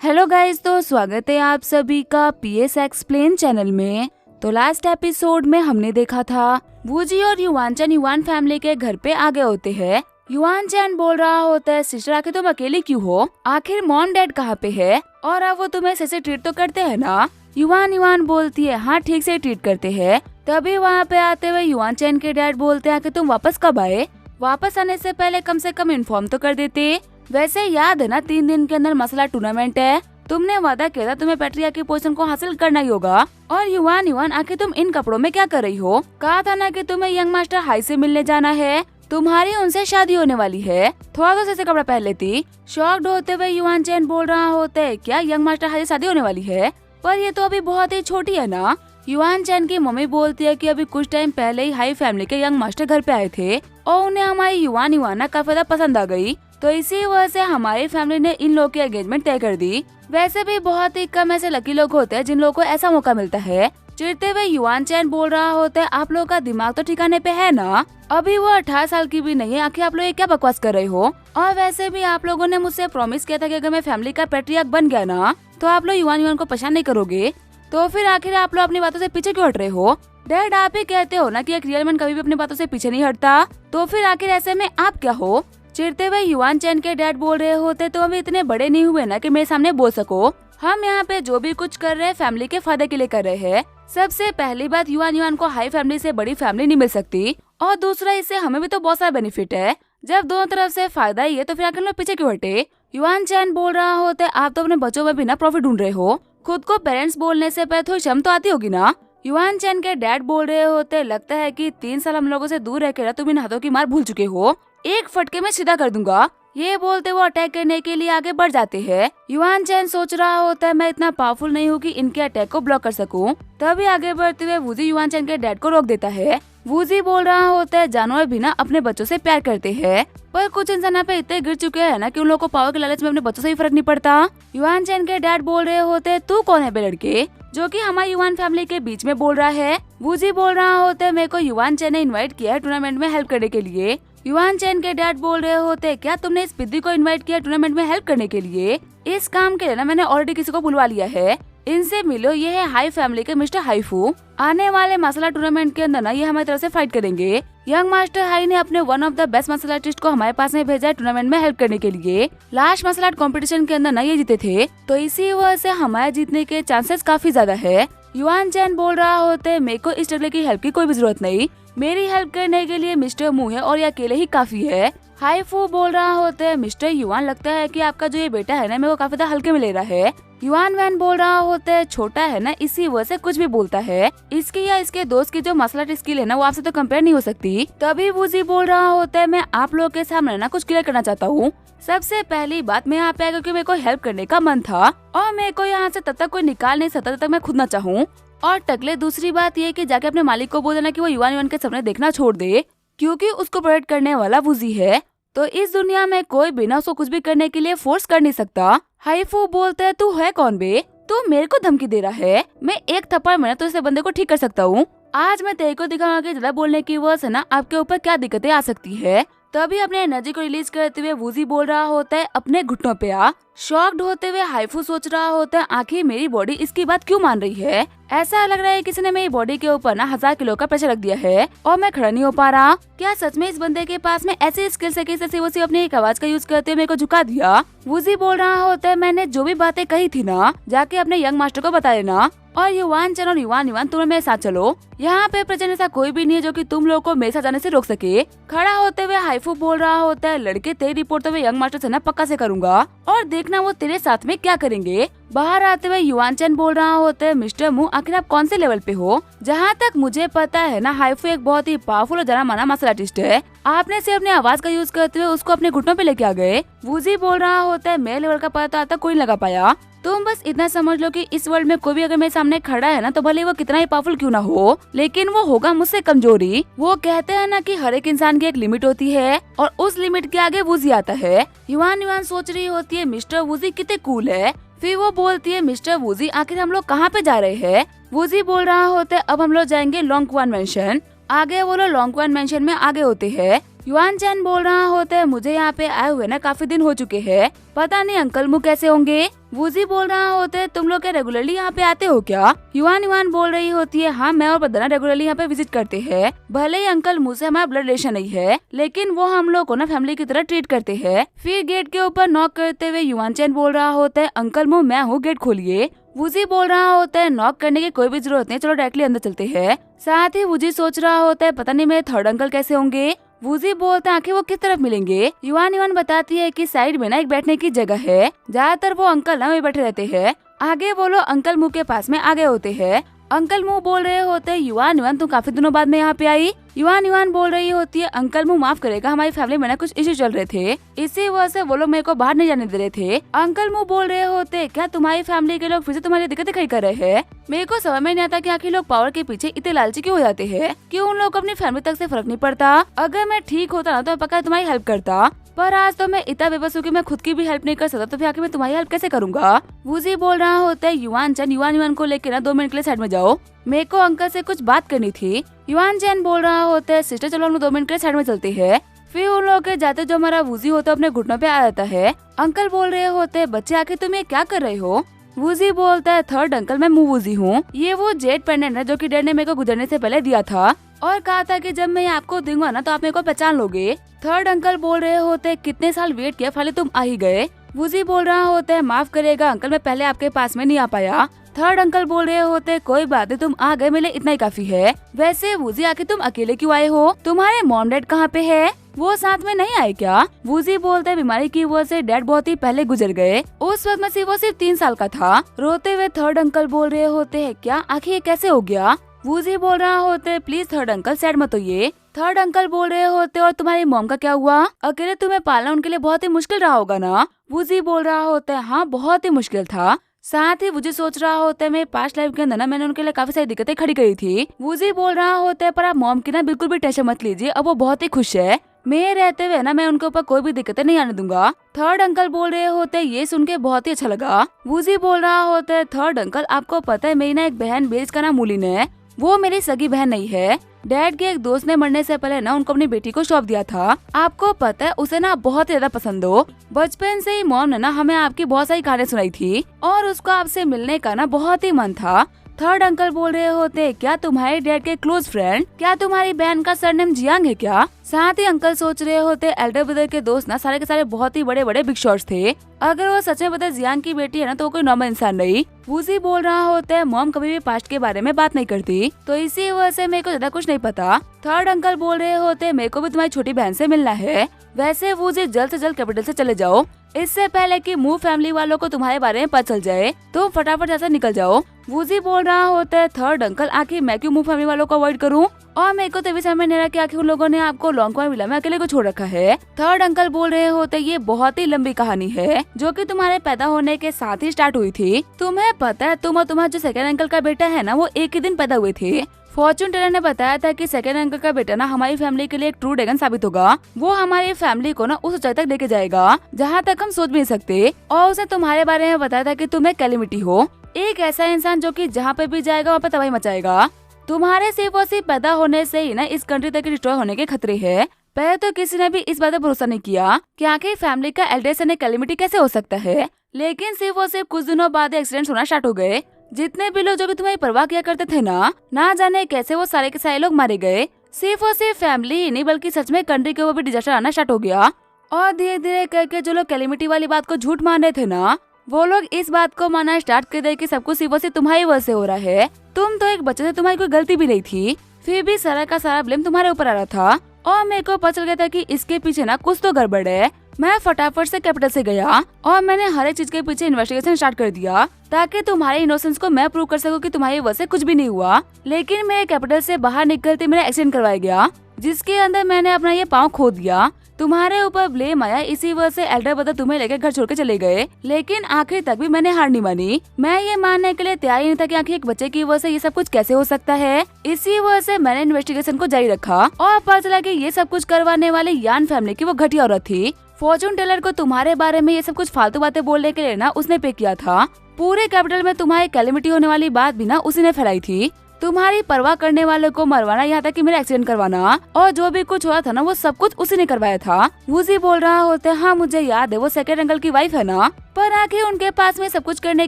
Hello guys, तो स्वागत है आप सभी का पीएस एक्सप्लेन चैनल में। तो लास्ट एपिसोड में हमने देखा था वूजी और युवान चैन युवान फैमिली के घर पे आ गए होते हैं। युवान चैन बोल रहा होता है, सिस्टर आखिर तुम अकेले क्यों हो? आखिर मॉम डैड कहाँ पे है? और अब वो तुम्हें सही से ट्रीट तो करते हैं ना? युवान बोलती है, हाँ ठीक से ट्रीट करते हैं। तभी वहाँ पे आते हुए युवान चैन के डैड बोलते हैं कि तुम वापस कब आए? वापस आने से पहले कम से कम इन्फॉर्म तो कर देते। वैसे याद है ना, 3 दिन के अंदर मसला टूर्नामेंट है। तुमने वादा किया था तुम्हें पैट्रिया की पोजीशन को हासिल करना ही होगा। और युवान आखिर तुम इन कपड़ों में क्या कर रही हो? कहा था ना कि तुम्हें यंग मास्टर हाई से मिलने जाना है, तुम्हारी उनसे शादी होने वाली है, थोड़ा तो ऐसे कपड़ा पहन लेती। शॉक्ड होते हुए युवान चैन बोल रहा होता है, क्या यंग मास्टर हाई से शादी होने वाली है? पर ये तो अभी बहुत ही छोटी है ना। युवान चैन की मम्मी बोलती है कि अभी कुछ टाइम पहले ही हाई फैमिली के यंग मास्टर घर पे आए थे और उन्हें हमारी युवाना काफी ज्यादा पसंद आ गई, तो इसी वजह से हमारी फैमिली ने इन लोगों की एंगेजमेंट तय कर दी। वैसे भी बहुत ही कम ऐसे लकी लोग होते हैं जिन लोगों को ऐसा मौका मिलता है। चिढ़ते हुए युवान चैन बोल रहा होता है, आप लोगों का दिमाग तो ठिकाने पे है ना? अभी वो 18 साल की भी नहीं है, आखिर आप लोग ये क्या बकवास कर रहे हो? और वैसे भी आप लोगों ने मुझसे प्रॉमिस किया था कि अगर मैं फैमिली का पैट्रियार्क बन गया ना तो आप लोग युवान को परेशान नहीं करोगे, तो फिर आखिर आप लोग अपनी बातों से पीछे क्यों हट रहे हो? डैड, आप ही कहते हो ना कि एक रियल मैन कभी भी अपनी बातों से पीछे नहीं हटता, तो फिर आखिर ऐसे में आप क्या हो? चिढ़ते हुए युवान चैन के डैड बोल रहे होते, तो अभी इतने बड़े नहीं हुए ना कि मेरे सामने बोल सको। हम यहाँ पे जो भी कुछ कर रहे हैं फैमिली के फायदे के लिए कर रहे हैं। सबसे पहली बात, युवान को हाई फैमिली से बड़ी फैमिली नहीं मिल सकती, और दूसरा इससे हमें भी तो बहुत सारा बेनिफिट है। जब दोनों तरफ से फायदा ही है तो फिर आखिर लोग पीछे क्यों हटे? युवान चैन बोल रहा होता है, आप तो अपने बच्चों में भी ना प्रॉफिट ढूंढ रहे हो, खुद को पेरेंट्स बोलने से पहले थोड़ी शर्म तो आती होगी ना। युवान चैन के डैड बोल रहे होते, लगता है कि 3 साल हम लोगों से दूर रहकर ना तुम इन हाथों की मार भूल चुके हो, एक फटके में सीधा कर दूंगा। ये बोलते वो अटैक करने के लिए आगे बढ़ जाते हैं। युवान चैन सोच रहा होता है, मैं इतना पावरफुल नहीं हूँ कि इनके अटैक को ब्लॉक कर सकूं। तभी आगे बढ़ते हुए वूजी युवान चैन के डैड को रोक देता है। वूजी बोल रहा होता है, जानवर भी ना अपने बच्चों से प्यार करते हैं, पर कुछ इंसान यहाँ पे इतने गिर चुके हैं ना कि उन लोगों को पावर के लालच में अपने बच्चों से ही फर्क नहीं पड़ता। युवान चैन के डैड बोल रहे होते, तू कौन है बे लड़के जो कि हमारी युवान फैमिली के बीच में बोल रहा है? वूजी बोल रहा होता है, मेरे को युवान चैन ने इन्वाइट किया है टूर्नामेंट में हेल्प करने के लिए। युवान चैन के डैड बोल रहे होते, क्या तुमने इस पिद्दी को इनवाइट किया टूर्नामेंट में हेल्प करने के लिए? इस काम के लिए ना मैंने ऑलरेडी किसी को बुलवा लिया है, इनसे मिलो। ये है हाई फैमिली के मिस्टर हाईफू। आने वाले मसला टूर्नामेंट के अंदर ना ये हमारी तरफ से फाइट करेंगे। यंग मास्टर हाई ने अपने one of the best muscle artist को हमारे पास में भेजा है टूर्नामेंट में हेल्प करने के लिए। लास्ट मसल आर्ट कॉम्पिटिशन के अंदर ना ये जीते थे, तो इसी वजह से हमारे जीतने के चांसेस काफी ज्यादा है। युवान चैन बोल रहा होते, मेरे को इस तरह की हेल्प की कोई भी जरूरत नहीं, मेरी हेल्प करने के लिए मिस्टर मू है और ये अकेले ही काफी है। हाईफू बोल रहा होता है, मिस्टर युवान, लगता है कि आपका जो ये बेटा है ना मेरे को काफी ज्यादा हल्के में ले रहा है। युवान वैन बोल रहा होता है, छोटा है ना इसी वजह से कुछ भी बोलता है, इसकी या इसके दोस्त की जो मसला स्किल है ना वो आपसे तो कंपेयर नहीं हो सकती। तभी वूजी बोल रहा होता है, मैं आप लोगों के सामने ना कुछ क्लियर करना चाहता हूँ। सबसे पहली बात, मैं यहाँ पे आया क्योंकि मेरे को हेल्प करने का मन था और मेरे को यहाँ से तब तक कोई निकाल नहीं सकता जब तक मैं खुद ना चाहूँ। और टकले, दूसरी बात ये कि जाके अपने मालिक को बोल देना कि वो युवान के सपने देखना छोड़ दे, क्योंकि उसको प्रोटेक्ट करने वाला वूजी है, तो इस दुनिया में कोई बिना उसको कुछ भी करने के लिए फोर्स कर नहीं सकता। हाईफू बोलता है, तू है कौन बे? तू मेरे को धमकी दे रहा है? मैं एक थप्पड़ में तो इस बंदे को ठीक कर सकता हूँ। आज मैं तेरे को दिखाऊंगा कि ज्यादा बोलने की वजह से ना आपके ऊपर क्या दिक्कतें आ सकती है। तभी अपने एनर्जी को रिलीज करते हुए वूजी बोल रहा होता है, अपने घुटनों पे आ। शॉक्ड होते हुए हाईफू सोच रहा होता है, आखिर मेरी बॉडी इसकी बात क्यों मान रही है? ऐसा लग रहा है किसी ने मेरी बॉडी के ऊपर ना 1000 किलो का प्रेशर रख दिया है और मैं खड़ा नहीं हो पा रहा। क्या सच में इस बंदे के पास में ऐसी स्किल्स है कि वो सिर्फ अपनी एक आवाज का यूज करते हुए मेरे को झुका दिया? वूजी बोल रहा होता है, मैंने जो भी बातें कही थी ना जाके अपने यंग मास्टर को बता देना, और युवान चैन और युवान तुम मेरे साथ चलो। यहाँ पे प्रेजेंट ऐसा कोई भी नहीं है जो कि तुम लोगों को मेरे साथ जाने से रोक सके। खड़ा होते हुए हाईफू बोल रहा होता है, लड़के तेरी रिपोर्ट तो मैं यंग मास्टर से ना पक्का से करूंगा और देखना वो तेरे साथ में क्या करेंगे। बाहर आते हुए युवान चैन बोल रहा होता है, मिस्टर मू, आखिर आप कौन से लेवल पे हो? जहाँ तक मुझे पता है ना हाईफू एक बहुत ही पावरफुल और जाना माना मार्शल आर्टिस्ट है, आपने सिर्फ अपनी आवाज का यूज करते हुए उसको अपने घुटनों पे लेके आ गए। वूजी बोल रहा होता है, मेरे लेवल का पता आता कोई नहीं लगा पाया। तुम बस इतना समझ लो कि इस वर्ल्ड में कोई भी अगर मेरे सामने खड़ा है ना तो भले वो कितना ही पावरफुल क्यों ना हो, लेकिन वो होगा मुझसे कमजोरी। वो कहते हैं ना कि हर एक इंसान की एक लिमिट होती है और उस लिमिट के आगे वूजी आता है। युवान सोच रही होती है, मिस्टर वूजी कितने कूल है। फिर वो बोलती है, मिस्टर वूजी, आखिर हम लोग कहाँ पे जा रहे हैं? वूजी बोल रहा होता है, अब हम लोग जाएंगे लॉन्गक्वान मेंशन। आगे वो लोग लॉन्गक्वान मेंशन में आगे होते हैं। युवान चैन बोल रहा होता है, मुझे यहाँ पे आए हुए ना काफी दिन हो चुके हैं, पता नहीं अंकल मु कैसे होंगे। वूजी बोल रहा होता है तुम लोग क्या रेगुलरली यहाँ पे आते हो क्या? युआन युआन बोल रही होती है हाँ मैं और बदना रेगुलरली यहाँ पे विजिट करते हैं। भले ही अंकल मुँह से हमारा ब्लड रिलेशन नहीं है लेकिन वो हम लोग को ना फैमिली की तरह ट्रीट करते हैं। फिर गेट के ऊपर नॉक करते हुए युआन चैन बोल रहा होता है अंकल मुँह मैं हूँ, गेट खोलिए। वूजी बोल रहा होता है नॉक करने की कोई भी जरूरत नहीं, चलो डायरेक्टली अंदर चलते हैं। साथ ही वूजी सोच रहा होता है पता नहीं मेरे थर्ड अंकल कैसे होंगे। वूजी बोलता है आखिर वो किस तरफ मिलेंगे। युआन युआन बताती है कि साइड में ना एक बैठने की जगह है, ज्यादातर वो अंकल ना वही बैठे रहते हैं। आगे वो लोग अंकल मुंह के पास में आगे होते हैं। अंकल मुंह बोल रहे होते हैं युआन युआन तुम काफी दिनों बाद में यहाँ पे आई। युआन युआन बोल रही होती है अंकल मुंह माफ करेगा हमारी फैमिली में ना कुछ इश्यू चल रहे थे, इसी वजह से वो लोग मेरे को बाहर नहीं जाने दे रहे थे। अंकल मुंह बोल रहे होते क्या तुम्हारी फैमिली के लोग फिर से तुम्हारी दिक्कतें खड़ी कर रहे हैं? मेरे को समझ में नहीं आता कि आखिर लोग पावर के पीछे इतने लालची क्यों हो जाते हैं। क्यों उन लोग को अपनी फैमिली तक से फर्क नहीं पड़ता? अगर मैं ठीक होता ना तो पक्का तुम्हारी हेल्प करता, पर आज तो मैं इतना बेबस हूँ कि मैं खुद की भी हेल्प नहीं कर सकता, तो फिर आखिर मैं तुम्हारी हेल्प कैसे करूँगा। वूजी बोल रहा होता है युआन चैन युआन युआन को लेकर ना 2 मिनट के लिए साइड में जाओ, मेरे को अंकल से कुछ बात करनी थी। युआन चैन बोल रहा होता है सिस्टर चलो हम 2 मिनट के लिए साइड में चलते हैं। फिर उन लोगों के जाते जो हमारा वूजी होता है अपने घुटनों पे आ जाता है। अंकल बोल रहे होते हैं बच्चे आखिर तुम ये क्या कर रहे हो? वूजी बोलता है थर्ड अंकल मैं वूजी हूँ, ये वो जेड पेंडेंट है जो कि डैड ने मेरे को गुजरने से पहले दिया था और कहा था कि जब मैं आपको दूंगा ना तो आप मेरे को पहचान लोगे। थर्ड अंकल बोल रहे होते कितने साल वेट किया फाइनली तुम आ ही गए। वूजी बोल रहा होता है माफ करेगा अंकल मैं पहले आपके पास में नहीं आ पाया। थर्ड अंकल बोल रहे होते कोई बात नहीं तुम आ गए मेरे लिए इतना ही काफी है। वैसे वूजी आके तुम अकेले क्यों आए हो? तुम्हारे मॉम डैड कहाँ पे है? वो साथ में नहीं आए क्या? वूजी बोलते बीमारी की वजह से डैड बहुत ही पहले गुजर गए, उस वक्त में वो सिर्फ 3 साल का था। रोते हुए थर्ड अंकल बोल रहे होते है क्या आखिर ये कैसे हो गया? वूजी बोल रहा होते प्लीज थर्ड अंकल सैड मत होइए। थर्ड अंकल बोल रहे होते और तुम्हारी मॉम का क्या हुआ? अकेले तुम्हें पालना उनके लिए बहुत ही मुश्किल रहा होगा ना? वूजी बोल रहा होता है हाँ बहुत ही मुश्किल था। साथ ही वूजी सोच रहा होता है मेरे पास्ट लाइफ के अंदर ना मैंने उनके लिए काफी सारी दिक्कतें खड़ी करी थी। वूजी बोल रहा होता है पर आप मॉम की ना बिल्कुल भी टेंशन मत लीजिए, अब वो बहुत ही खुश है, मेरे रहते हुए ना मैं उनके ऊपर कोई भी दिक्कतें नहीं आने दूंगा। थर्ड अंकल बोल रहे होते हैं ये सुन के बहुत ही अच्छा लगा। वूजी बोल रहा होता है थर्ड अंकल आपको पता है मेरी ना एक बहन बेज का नाम मूलिन है, वो मेरी सगी बहन नहीं है। डैड के एक दोस्त ने मरने से पहले ना उनको अपनी बेटी को सौंप दिया था, आपको पता है उसे ना बहुत ही ज्यादा पसंद हो। बचपन से ही मॉम ने ना हमें आपकी बहुत सारी कहानियां सुनाई थी और उसको आपसे मिलने का ना बहुत ही मन था। थर्ड अंकल बोल रहे होते क्या तुम्हारे डैड के क्लोज फ्रेंड, क्या तुम्हारी बहन का सरनेम जियांग है क्या? साथ ही अंकल सोच रहे होते एल्डर ब्रदर के दोस्त ना सारे के सारे बहुत ही बड़े बड़े बिग शॉट्स थे, अगर वो सच में बता जियांग की बेटी है ना तो कोई नॉर्मल इंसान नहीं। वूजी बोल रहा होता है मॉम कभी भी पास्ट के बारे में बात नहीं करती, तो इसी वजह से मेरे को ज्यादा कुछ नहीं पता। थर्ड अंकल बोल रहे होते मेरे को भी तुम्हारी छोटी बहन से मिलना है। वैसे वूजी जल्द से जल्द कैपिटल से चले जाओ, इससे पहले कि मूव फैमिली वालों को तुम्हारे बारे में पता चल जाए, तो फटाफट यहाँ से निकल जाओ। वूजी बोल रहा होता है थर्ड अंकल आखिर मैं क्यों मूव फैमिली वालों को अवॉइड करूँ, और मेरे को तो भी समझ नहीं रहा कि आखिर उन लोगों ने आपको लॉन्ग विला में अकेले को छोड़ रखा है। थर्ड अंकल बोल रहे होते ये बहुत ही लंबी कहानी है जो कि तुम्हारे पैदा होने के साथ ही स्टार्ट हुई थी। तुम्हें पता है तुम और तुम्हारा जो सेकंड अंकल का बेटा है ना वो एक ही दिन पैदा हुए थे। फॉर्चून टेलर ने बताया था कि सेकंड अंकल का बेटा ना हमारी फैमिली के लिए एक ट्रू ड्रैगन साबित होगा, वो हमारी फैमिली को ना उस ऊंचाई तक लेके जाएगा जहाँ तक हम सोच भी नहीं सकते। और उसने तुम्हारे बारे में बताया था कि तुम एक कैलिमिटी हो, एक ऐसा इंसान जो कि जहाँ पे भी जाएगा वहाँ पे तबाही मचाएगा। तुम्हारे सिर्फ और सिर्फ पैदा होने से ही ना इस कंट्री तक डिस्ट्रॉय होने के खतरे है। पहले तो किसी ने भी इस बात पर भरोसा नहीं किया कि आखिर फैमिली का एल्डर सन एक कैलिमिटी कैसे हो सकता है, लेकिन सिर्फ और सिर्फ कुछ दिनों बाद एक्सीडेंट होना स्टार्ट हो गए। जितने भी लोग जो कि तुम्हारी परवाह किया करते थे ना जाने कैसे वो सारे के सारे लोग मारे गए। सिर्फ और सिर्फ फैमिली ही नहीं बल्कि सच में कंट्री के ऊपर भी डिजास्टर आना स्टार्ट हो गया। और धीरे धीरे करके जो लोग कैलिमिटी वाली बात को झूठ मान रहे थे ना, वो लोग इस बात को मानना स्टार्ट कर दे कि सब कुछ सिर्फ और सिर्फ तुम्हारी वजह से हो रहा है। तुम तो एक बच्चे थे, तुम्हारी कोई गलती भी नहीं थी, फिर भी सारा का सारा ब्लेम तुम्हारे ऊपर आ रहा था। और मेरे को पता चल गया था कि इसके पीछे ना कुछ तो गड़बड़ है। मैं फटाफट से कैपिटल से गया और मैंने हर एक चीज के पीछे इन्वेस्टिगेशन स्टार्ट कर दिया ताकि तुम्हारे इनोसेंस को मैं प्रूव कर सकूं कि तुम्हारी वजह से कुछ भी नहीं हुआ। लेकिन मेरे कैपिटल से बाहर निकलते मेरा एक्सीडेंट करवाया गया, जिसके अंदर मैंने अपना ये पाँव खो दिया। तुम्हारे ऊपर ब्लेम आया, इसी वजह से एल्डर ब्रदर तुम्हें लेकर घर छोड़ के चले गए। लेकिन आखिर तक भी मैंने हार नहीं मानी। मैं ये मानने के लिए तैयार ही नहीं था कि आखिर एक बच्चे की वजह से ये सब कुछ कैसे हो सकता है। इसी वजह से मैंने इन्वेस्टिगेशन को जारी रखा और पता चला कि ये सब कुछ करवाने वाली यान फैमिली की वो घटिया औरत थी। फॉर्चून टेलर को तुम्हारे बारे में ये सब कुछ फालतू बातें बोलने के लिए ना उसने पे किया था। पूरे कैपिटल में तुम्हारी कैलिमिटी होने वाली बात भी ना उसी ने फैलाई थी। तुम्हारी परवाह करने वालों को मरवाना, यहाँ तक कि मेरा एक्सीडेंट करवाना और जो भी कुछ हुआ था ना वो सब कुछ उसी ने करवाया था। वूजी बोल रहा होता है हाँ मुझे याद है, वो सेकंड अंकल की वाइफ है ना। पर आखिर उनके पास में सब कुछ करने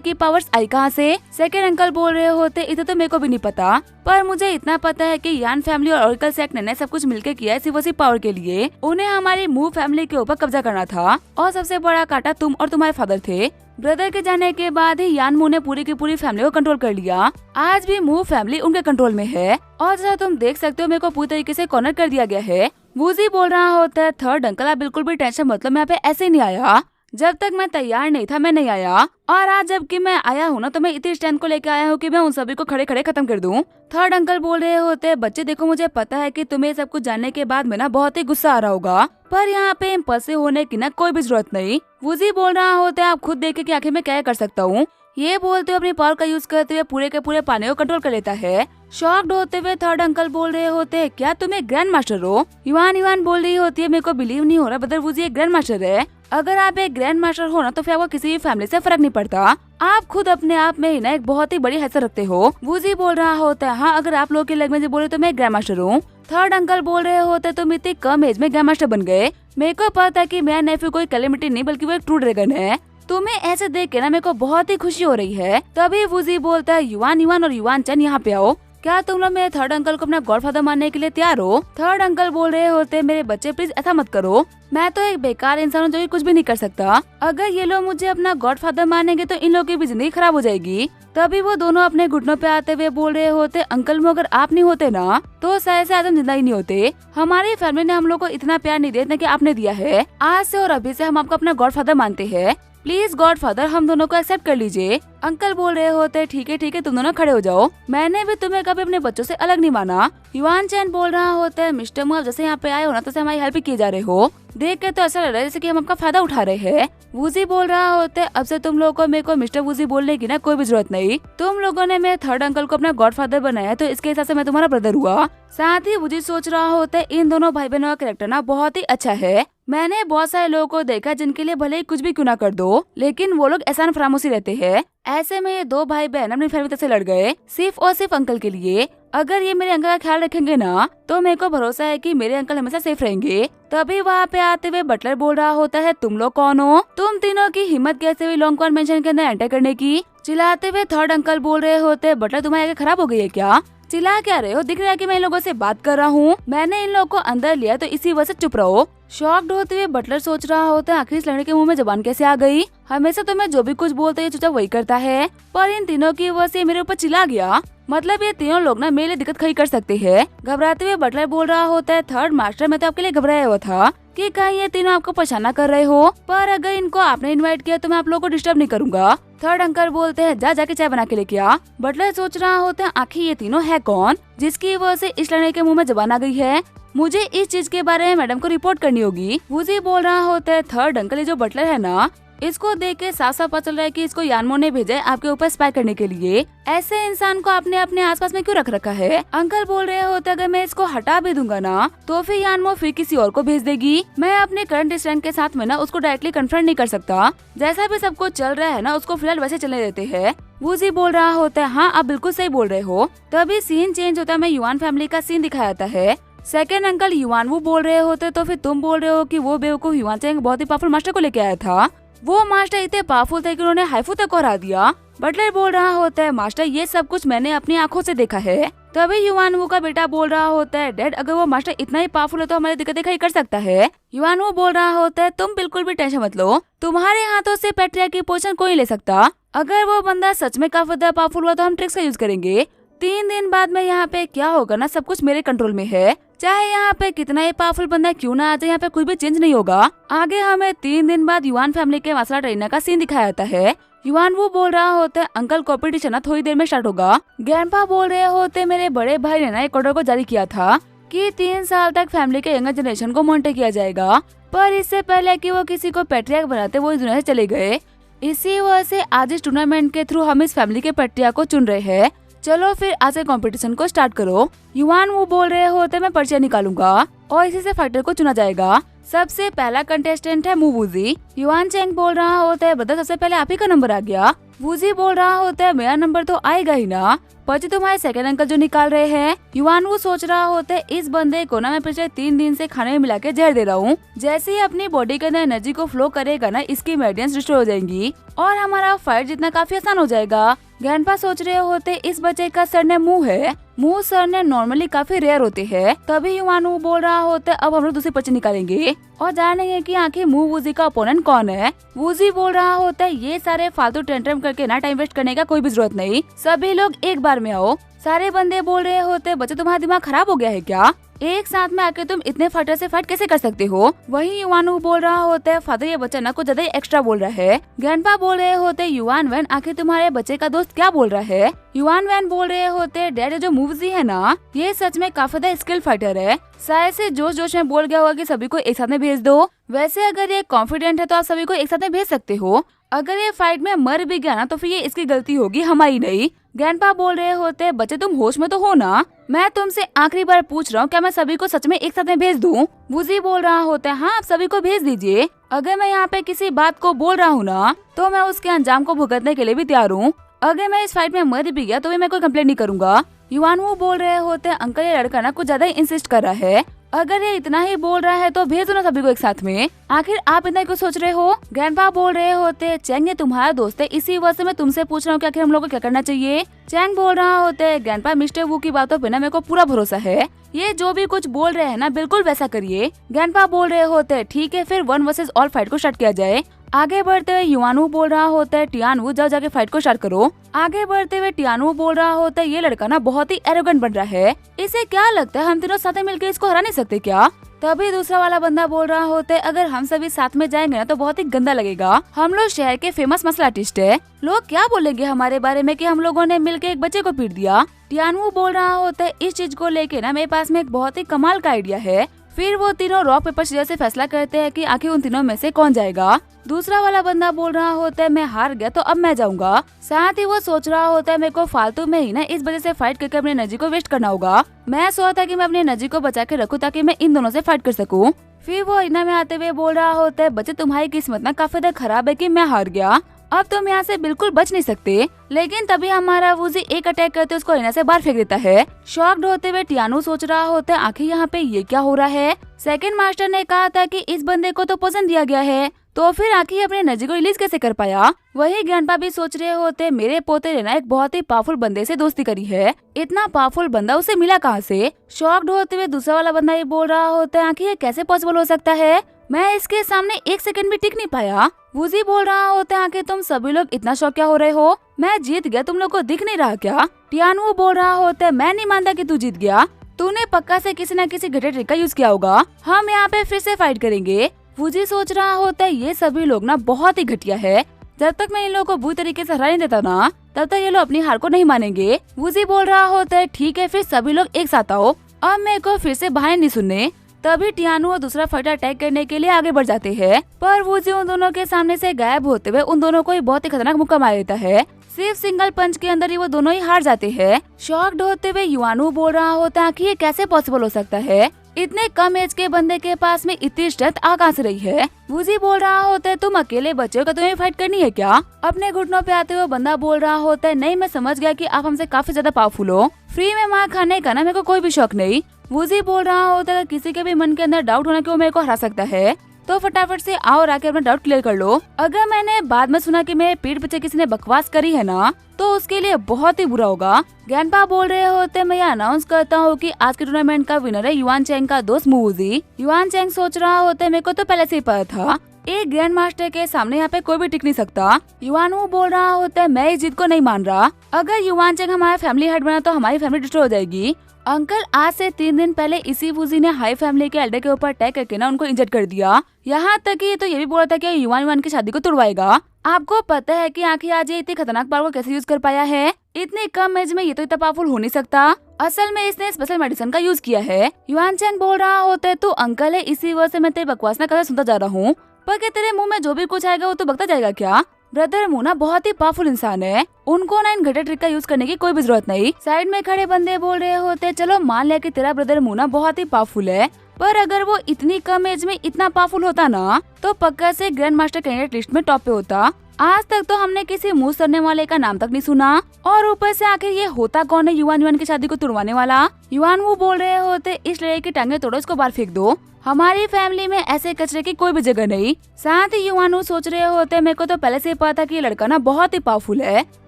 की पावर्स आई कहाँ से? सेकंड अंकल बोल रहे होते इतना तो मेरे को भी नहीं पता, पर मुझे इतना पता है कि यान फैमिली और ऑरेकल सेक्ट ने सब कुछ मिलकर किया है सिर्फ उसी पावर के लिए। उन्हें हमारी मूव फैमिली के ऊपर कब्जा करना था और सबसे बड़ा कांटा तुम और तुम्हारे फादर थे। ब्रदर के जाने के बाद ही यान मूव ने पूरी की पूरी फैमिली को कंट्रोल कर लिया। आज भी मूव फैमिली उनके कंट्रोल में है और जैसा तुम देख सकते हो मेरे को पूरी तरीके से कॉर्नर कर दिया गया है। वूजी बोल रहा होता है थर्ड अंकल आप बिल्कुल भी टेंशन मतलब मैं यहाँ पे ऐसे ही नहीं आया, जब तक मैं तैयार नहीं था मैं नहीं आया, और आज जबकि मैं आया हूँ ना तो मैं इतनी स्ट्रेंथ को लेकर आया हूँ कि मैं उन सभी को खड़े खड़े खत्म कर दूँ। थर्ड अंकल बोल रहे होते बच्चे देखो मुझे पता है कि तुम्हें सब कुछ जानने के बाद में ना बहुत ही गुस्सा आ रहा होगा, पर यहाँ पे इम्पल्सिव होने की ना कोई भी जरूरत नहीं। वूजी बोल रहा होता है आप खुद देखे कि आखिर मैं क्या कर सकता हूँ। ये बोलते हुए अपनी पावर का यूज करते हुए पूरे के पूरे पानी को कंट्रोल कर लेता है। शॉक्ड होते हुए थर्ड अंकल बोल रहे होते हैं क्या तुम एक ग्रैंड मास्टर हो? युवान बोल रही होती है मेरे को बिलीव नहीं हो रहा ब्रदर वूजी एक ग्रैंड मास्टर है। अगर आप एक ग्रैंड मास्टर हो ना तो फिर आपको किसी भी फैमिली से फर्क नहीं पड़ता, आप खुद अपने आप में ही ना एक बहुत ही बड़ी हैसियत रखते हो। वूजी बोल रहा होता है हाँ अगर आप लोग की लैंग्वेज बोले तो मैं एक ग्रैंड मास्टर हूँ। थर्ड अंकल बोल रहे होते तुम इतनी कम एज में ग्रैंड मास्टर बन गए, मेरे को पता है कि मेरा नेफ्यू कोई कैलेमिटी नहीं बल्कि वो एक ट्रू ड्रैगन है। तुम्हें ऐसे देख के ना मेरे को बहुत ही खुशी हो रही है। तभी वूजी बोलता है युवान और युवान यहाँ पे आओ, क्या तुम लोग मेरे थर्ड अंकल को अपना गॉडफादर मानने के लिए तैयार हो? थर्ड अंकल बोल रहे होते मेरे बच्चे प्लीज ऐसा मत करो, मैं तो एक बेकार इंसान हूँ जो कुछ भी नहीं कर सकता। अगर ये लोग मुझे अपना गॉडफादर मानेंगे तो इन लोगों की भी जिंदगी खराब हो जाएगी। तभी वो दोनों अपने घुटनों पे आते हुए बोल रहे होते अंकल में अगर आप नहीं होते ना तो शायद से आज हम जिंदा ही नहीं होते। हमारी फैमिली ने हम लोग को इतना प्यार नहीं दिया कि आपने दिया है। आज से और अभी से हम आपको अपना गॉडफादर मानते हैं, प्लीज गॉडफादर हम दोनों को एक्सेप्ट कर लीजिए। अंकल बोल रहे होते ठीक है तुम दोनों खड़े हो जाओ, मैंने भी तुम्हें कभी अपने बच्चों से अलग नहीं माना। युवान चैन बोल रहा होता है मिस्टर मु आप जैसे यहाँ पे आए हो ना तो हमारी हेल्प किए जा रहे हो, देख के तो ऐसा लग रहा है जैसे कि हम आपका फायदा उठा रहे हैं। वूजी बोल रहा होता है अब से तुम लोगों को मेरे को मिस्टर वूजी बोलने की ना कोई भी जरूरत नहीं, तुम लोगों ने मेरे थर्ड अंकल को अपना गॉडफादर बनाया तो इसके हिसाब से मैं तुम्हारा ब्रदर हुआ। साथ ही वूजी सोच रहा होता है इन दोनों भाई बहनों का कैरेक्टर ना बहुत ही अच्छा है। मैंने बहुत सारे लोगों को देखा जिनके लिए भले ही कुछ भी क्यों ना कर दो लेकिन वो लोग एहसान फरामोशी रहते हैं। ऐसे में ये दो भाई बहन अपनी फैमिली से लड़ गए सिर्फ और सिर्फ अंकल के लिए। अगर ये मेरे अंकल का ख्याल रखेंगे ना तो मेरे को भरोसा है कि मेरे अंकल हमेशा सेफ रहेंगे। तभी वहाँ पे आते हुए बटलर बोल रहा होता है तुम लोग कौन हो? तुम तीनों की हिम्मत कैसे हुई लॉन्ग कॉन्वेंशन के अंदर एंटर करने की? चिल्लाते हुए थर्ड अंकल बोल रहे होते बटलर तुम्हारी आगे खराब हो गई है क्या? चिल्ला क्या रहे हो? दिख रहा है कि मैं इन लोगों से बात कर रहा हूँ, मैंने इन लोगों को अंदर लिया तो इसी वजह से चुप रहो। शॉक्ड होते हुए बटलर सोच रहा होता है आखिर इस लड़के के मुंह में जबान कैसे आ गई, हमेशा तो मैं जो भी कुछ बोलते चुपचाप वही करता है, पर इन तीनों की वजह से मेरे ऊपर चिल्ला गया, मतलब ये तीनों लोग ना मेरे लिए दिक्कत खड़ी कर सकते हैं। घबराते हुए बटलर बोल रहा होता है थर्ड मास्टर मैं तो आपके लिए घबराया हुआ था कि कहीं ये तीनों आपको परेशान कर रहे हो, पर अगर इनको आपने इनवाइट किया तो मैं आप लोगों को डिस्टर्ब नहीं करूंगा। थर्ड अंकल बोलते हैं जाके चाय बना के लेके आ। बटलर सोच रहा होता है आखिर ये तीनों है कौन जिसकी वजह से इस लड़के के मुंह में जबान आ गई है, मुझे इस चीज के बारे में मैडम को रिपोर्ट करनी होगी। वूजी बोल रहा होता है थर्ड अंकल ये जो बटलर है ना इसको देख के साफ साफ पता चल रहा है कि इसको यानमो ने भेजा है आपके ऊपर स्पाई करने के लिए, ऐसे इंसान को आपने अपने आसपास में क्यों रख रखा है? अंकल बोल रहे होते अगर मैं इसको हटा भी दूंगा ना तो फिर यानमो फिर किसी और को भेज देगी, मैं अपने करंट स्टैंड के साथ में ना उसको डायरेक्टली कन्फ्रंट नहीं कर सकता, जैसा भी सब कुछ चल रहा है ना उसको फिलहाल वैसे चलने देते हैं। वूजी बोल रहा होता है हाँ आप बिल्कुल सही बोल रहे हो। तभी सीन चेंज होता है, मैं युवान फैमिली का सीन दिखाया जाता है। सेकेंड अंकल युवान वो बोल रहे होते तो फिर तुम बोल रहे हो कि वो बेवकूफ युवान चैंग बहुत ही पावरफुल मास्टर को लेके आया था, वो मास्टर इतने पावरफुल थे कि उन्होंने हाइफू तक को हरा दिया। बटलर बोल रहा होता है मास्टर ये सब कुछ मैंने अपनी आंखों से देखा है। तभी युवानवू का बेटा बोल रहा होता है डैड अगर वो मास्टर इतना ही पावरफुल है तो हमारी दिक्कतें खड़ी कर सकता है। युवानवू बोल रहा होता है तुम बिल्कुल भी टेंशन मत लो, तुम्हारे हाथों से पैट्रियार्क की पोजीशन कोई ले सकता, अगर वो बंदा सच में काफी ज्यादा पावरफुल हुआ तो हम ट्रिक्स का यूज करेंगे। 3 दिन बाद में यहाँ पे क्या होगा ना सब कुछ मेरे कंट्रोल में है, चाहे यहाँ पे कितना ही पावरफुल बंदा क्यों ना आ जाए यहाँ पे कुछ भी चेंज नहीं होगा। आगे हमें 3 दिन बाद युवान फैमिली के मसला ट्रेनर का सीन दिखाया जाता है। युवान वो बोल रहा होता है अंकल कॉम्पिटिशन ना थोड़ी देर में स्टार्ट होगा। ग्रैंडपा बोल रहे होते मेरे बड़े भाई ने ना एक ऑर्डर को जारी किया था कि 3 साल तक फैमिली के यंगर जनरेशन को मॉनिटर किया जाएगा, पर इससे पहले कि वो किसी को पैट्रियार्क बनाते वो इस दुनिया से चले गए। इसी वजह से आज इस टूर्नामेंट के थ्रू हम इस फैमिली के पैट्रियार्क को चुन रहे हैं, चलो फिर आज से कंपटीशन को स्टार्ट करो। युवान वो बोल रहे होते मैं पर्चियां निकालूंगा और इसी से फाइटर को चुना जाएगा। सबसे पहला कंटेस्टेंट है वूजी। युआन चैंग बोल रहा होता है ब्रदर सबसे पहले आप ही का नंबर आ गया। वूजी बोल रहा होता है मेरा नंबर तो आएगा ही ना, पर्ची तुम्हारे सेकंड अंकल जो निकाल रहे हैं। युआन वो सोच रहा होता है इस बंदे को ना मैं पिछले 3 दिन से खाने में मिला के जहर दे रहा हूँ। जैसे ही अपनी बॉडी के अंदर एनर्जी को फ्लो करेगा ना इसकी मेडियंस रिस्टोर हो जाएंगी और हमारा फाइट जितना काफी आसान हो जाएगा। ग्रैंडपा सोच रहे होते इस बच्चे का सरनेम मुंह है। मुंह सरनेम नॉर्मली काफी रेयर होते हैं। तभी युआन वो बोल रहा होता है अब हम लोग दूसरी पर्ची निकालेंगे और जानेंगे कि आखिर मुंह वूजी का ओपोनेंट कौन है। वूजी बोल रहा होता है ये सारे फालतू टेंट्रम करके ना टाइम वेस्ट करने का कोई भी जरूरत नहीं, सभी लोग एक बार में आओ। सारे बंदे बोल रहे होते बच्चे तुम्हारा दिमाग खराब हो गया है क्या, एक साथ में आके तुम इतने फाइटर से फाइट कैसे कर सकते हो। वही युआन बोल रहा होता है फादर ये बच्चा ना कुछ ज्यादा ही एक्स्ट्रा बोल रहा है। ग्रैंडपा बोल रहे होते युआन वैन आखिर तुम्हारे बच्चे का दोस्त क्या बोल रहा है। युआन वैन बोल रहे होते डैड जो मूवजी है ना ये सच में काफी ज्यादा स्किल फाइटर है, शायद से जोश जोश में बोल गया होगा कि सभी को एक साथ में भेज दो। वैसे अगर ये कॉन्फिडेंट है तो आप सभी को एक साथ में भेज सकते हो, अगर ये फाइट में मर भी गया ना तो फिर ये इसकी गलती होगी हमारी नहीं। ग्रैंडपा बोल रहे होते बच्चे तुम होश में तो हो ना, मैं तुमसे आखिरी बार पूछ रहा हूँ क्या मैं सभी को सच में एक साथ में भेज दूँ। वूजी बोल रहा होता है हाँ आप सभी को भेज दीजिए, अगर मैं यहाँ पे किसी बात को बोल रहा हूँ ना तो मैं उसके अंजाम को भुगतने के लिए भी तैयार हूँ। अगर मैं इस फाइट में मर भी गया तो भी मैं कोई कंप्लेंट नहीं करूंगा। युआन वो बोल रहे होते अंकल ये लड़का ना कुछ ज्यादा ही इंसिस्ट कर रहा है, अगर ये इतना ही बोल रहा है तो भेज दो ना सभी को एक साथ में, आखिर आप इतना क्यों सोच रहे हो। ग्रैंडपा बोल रहे होते चैंग ये तुम्हारा दोस्त है इसी वजह से मैं तुमसे पूछ रहा हूँ कि आखिर हम लोग को क्या करना चाहिए। चैंग बोल रहा होते ग्रैंडपा मिस्टर वू की बातों पे ना मेरे को पूरा भरोसा है, ये जो भी कुछ बोल रहे हैं ना बिल्कुल वैसा करिए। ग्रैंडपा बोल रहे होते ठीक है फिर 1 वर्सेस ऑल फाइट को स्टार्ट किया जाए। आगे बढ़ते हुए युआनू बोल रहा होता है टियानू जाओ जाके फाइट को स्टार्ट करो। आगे बढ़ते हुए टियानू बोल रहा होता है ये लड़का ना बहुत ही एरोगेंट बन रहा है, इसे क्या लगता है हम तीनों साथ मिलकर इसको हरा नहीं सकते क्या। तभी दूसरा वाला बंदा बोल रहा होता है अगर हम सभी साथ में जाएंगे ना तो बहुत ही गंदा लगेगा, हम लोग शहर के फेमस मसल आर्टिस्ट है, लोग क्या बोलेंगे हमारे बारे में कि हम लोगों ने मिलकर एक बच्चे को पीट दिया। टियानू बोल रहा होता है इस चीज को लेके ना मेरे पास में एक बहुत ही कमाल का आइडिया है। फिर वो तीनों रॉक पेपर सीजर से फैसला करते हैं कि आखिर उन तीनों में से कौन जाएगा। दूसरा वाला बंदा बोल रहा होता है मैं हार गया तो अब मैं जाऊंगा, साथ ही वो सोच रहा होता है मेरे को फालतू में ही ना इस वजह से फाइट करके अपनी एनर्जी को वेस्ट करना होगा, मैं सोचा कि मैं अपनी एनर्जी को बचा के रखूं ताकि मैं इन दोनों से फाइट कर सकूं। फिर वो इना में आते हुए बोल रहा होता है बच्चे तुम्हारी किस्मत ना काफी ज्यादा खराब है कि मैं हार गया, अब तुम यहाँ से बिल्कुल बच नहीं सकते। लेकिन तभी हमारा वूजी एक अटैक करते उसको अरेना से बाहर फेंक देता है। शॉक्ड होते हुए टियानू सोच रहा होता है आखिर यहाँ पे ये क्या हो रहा है, सेकंड मास्टर ने कहा था कि इस बंदे को तो पोजन दिया गया है तो फिर आखिर अपने एनर्जी को रिलीज कैसे कर पाया। वही ग्रैंडपा भी सोच रहे होते मेरे पोते ने ना एक बहुत ही पावरफुल बंदे से दोस्ती करी है, इतना पावरफुल बंदा उसे मिला कहाँ से। शॉक्ड होते हुए दूसरा वाला बंदा ये बोल रहा होता है आखिर ये कैसे पॉसिबल हो सकता है, मैं इसके सामने 1 सेकंड भी टिक नहीं पाया। वूजी बोल रहा होता है आखिर तुम सभी लोग इतना शौक क्या हो रहे हो, मैं जीत गया तुम लोग को दिख नहीं रहा क्या। टियानू बोल रहा होता है मैं नहीं मानता कि तू जीत गया, तूने पक्का से किसी न किसी घटिया ट्रिक का यूज किया होगा, हम यहाँ पे फिर से फाइट करेंगे। वूजी सोच रहा होता है ये सभी लोग ना बहुत ही घटिया है, जब तक मैं इन लोगों को बुरी तरीके से हरा नहीं देता ना तब तक ये लोग अपनी हार को नहीं मानेंगे। वूजी बोल रहा होता है ठीक है फिर सभी लोग एक साथ आओ, अब मेरे को फिर से बहाने नहीं सुनने। तभी टियानू और दूसरा फाइटर अटैक करने के लिए आगे बढ़ जाते हैं, पर वूजी उन दोनों के सामने से गायब होते हुए उन दोनों को बहुत ही खतरनाक मुक्का मार देता है, सिर्फ सिंगल पंच के अंदर ही वो दोनों ही हार जाते हैं। शॉक्ड होते हुए युआनू बोल रहा होता है कि ये कैसे पॉसिबल हो सकता है, इतने कम एज के बंदे के पास में इतनी स्ट्रेंथ आ कहां से रही है। वूजी बोल रहा होता है तुम अकेले बच्चे हो, तुम्हें फाइट करनी है क्या। अपने घुटनों पे आते हुए बंदा बोल रहा होता है नहीं मैं समझ गया कि आप हमसे काफी ज्यादा पावरफुल हो, फ्री में मार खाने का ना मेरे को कोई भी शौक नहीं। वूजी बोल रहा होता है किसी के भी मन के अंदर डाउट होना कि वो मेरे को हरा सकता है तो फटाफट से आओ और आके अपना डाउट क्लियर कर लो। अगर मैंने बाद में सुना कि मेरे पीठ पीछे किसी ने बकवास करी है ना तो उसके लिए बहुत ही बुरा होगा। ग्रैंडपा बोल रहे होते मैं ये अनाउंस करता हूँ कि आज के टूर्नामेंट का विनर है युआन चैंग का दोस्त वूजी। युआन चैंग सोच रहा होता है मेरे को तो पहले से ही पता था, एक ग्रैंड मास्टर के सामने यहाँ पे कोई भी टिक नहीं सकता। युआनू बोल रहा होता है मैं इस जीत को नहीं मान रहा, अगर युआन चैंग हमारा फैमिली हेड बना तो हमारी फैमिली डिस्ट्रॉय हो जाएगी। अंकल आज से 3 दिन पहले इसी वूजी ने हाई फैमिली के एल्डर के ऊपर अटैक करके ना उनको इंजर्ड कर दिया, यहाँ तक कि तो ये भी बोला था कि युआन की शादी को तुड़वाएगा। आपको पता है कि आखिर आज ये इतनी खतरनाक पावर को कैसे यूज कर पाया है, इतने कम एज में ये तो इतना पावरफुल हो नहीं सकता, असल में इसने स्पेशल मेडिसिन का यूज किया है। युआन चैंग बोल रहा होता है तू अंकल है इसी वजह से मैं तेरी बकवास ना करते सुनता जा रहा हूँ, पर क्या तेरे मुंह में जो भी कुछ आएगा वो तो बकता जाएगा क्या। ब्रदर मूना बहुत ही पावरफुल इंसान है, उनको ना इन घटिया ट्रिक का यूज करने की कोई भी जरूरत नहीं। साइड में खड़े बंदे बोल रहे होते चलो मान लिया कि तेरा ब्रदर मूना बहुत ही पावरफुल है, पर अगर वो इतनी कम एज में इतना पावरफुल होता ना तो पक्का से ग्रैंड मास्टर कैंडिडेट लिस्ट में टॉप पे होता। आज तक तो हमने किसी मुंह सरने वाले का नाम तक नहीं सुना, और ऊपर से आखिर ये होता कौन है युआन की शादी को तुड़वाने वाला। युआन वो बोल रहे होते इस लड़के की टांगे तोड़ो, इसको बाहर फेंक दो, हमारी फैमिली में ऐसे कचरे की कोई भी जगह नहीं। साथ ही युआन सोच रहे होते मेरे को तो पहले से पता था कि ये लड़का ना बहुत ही पावरफुल है,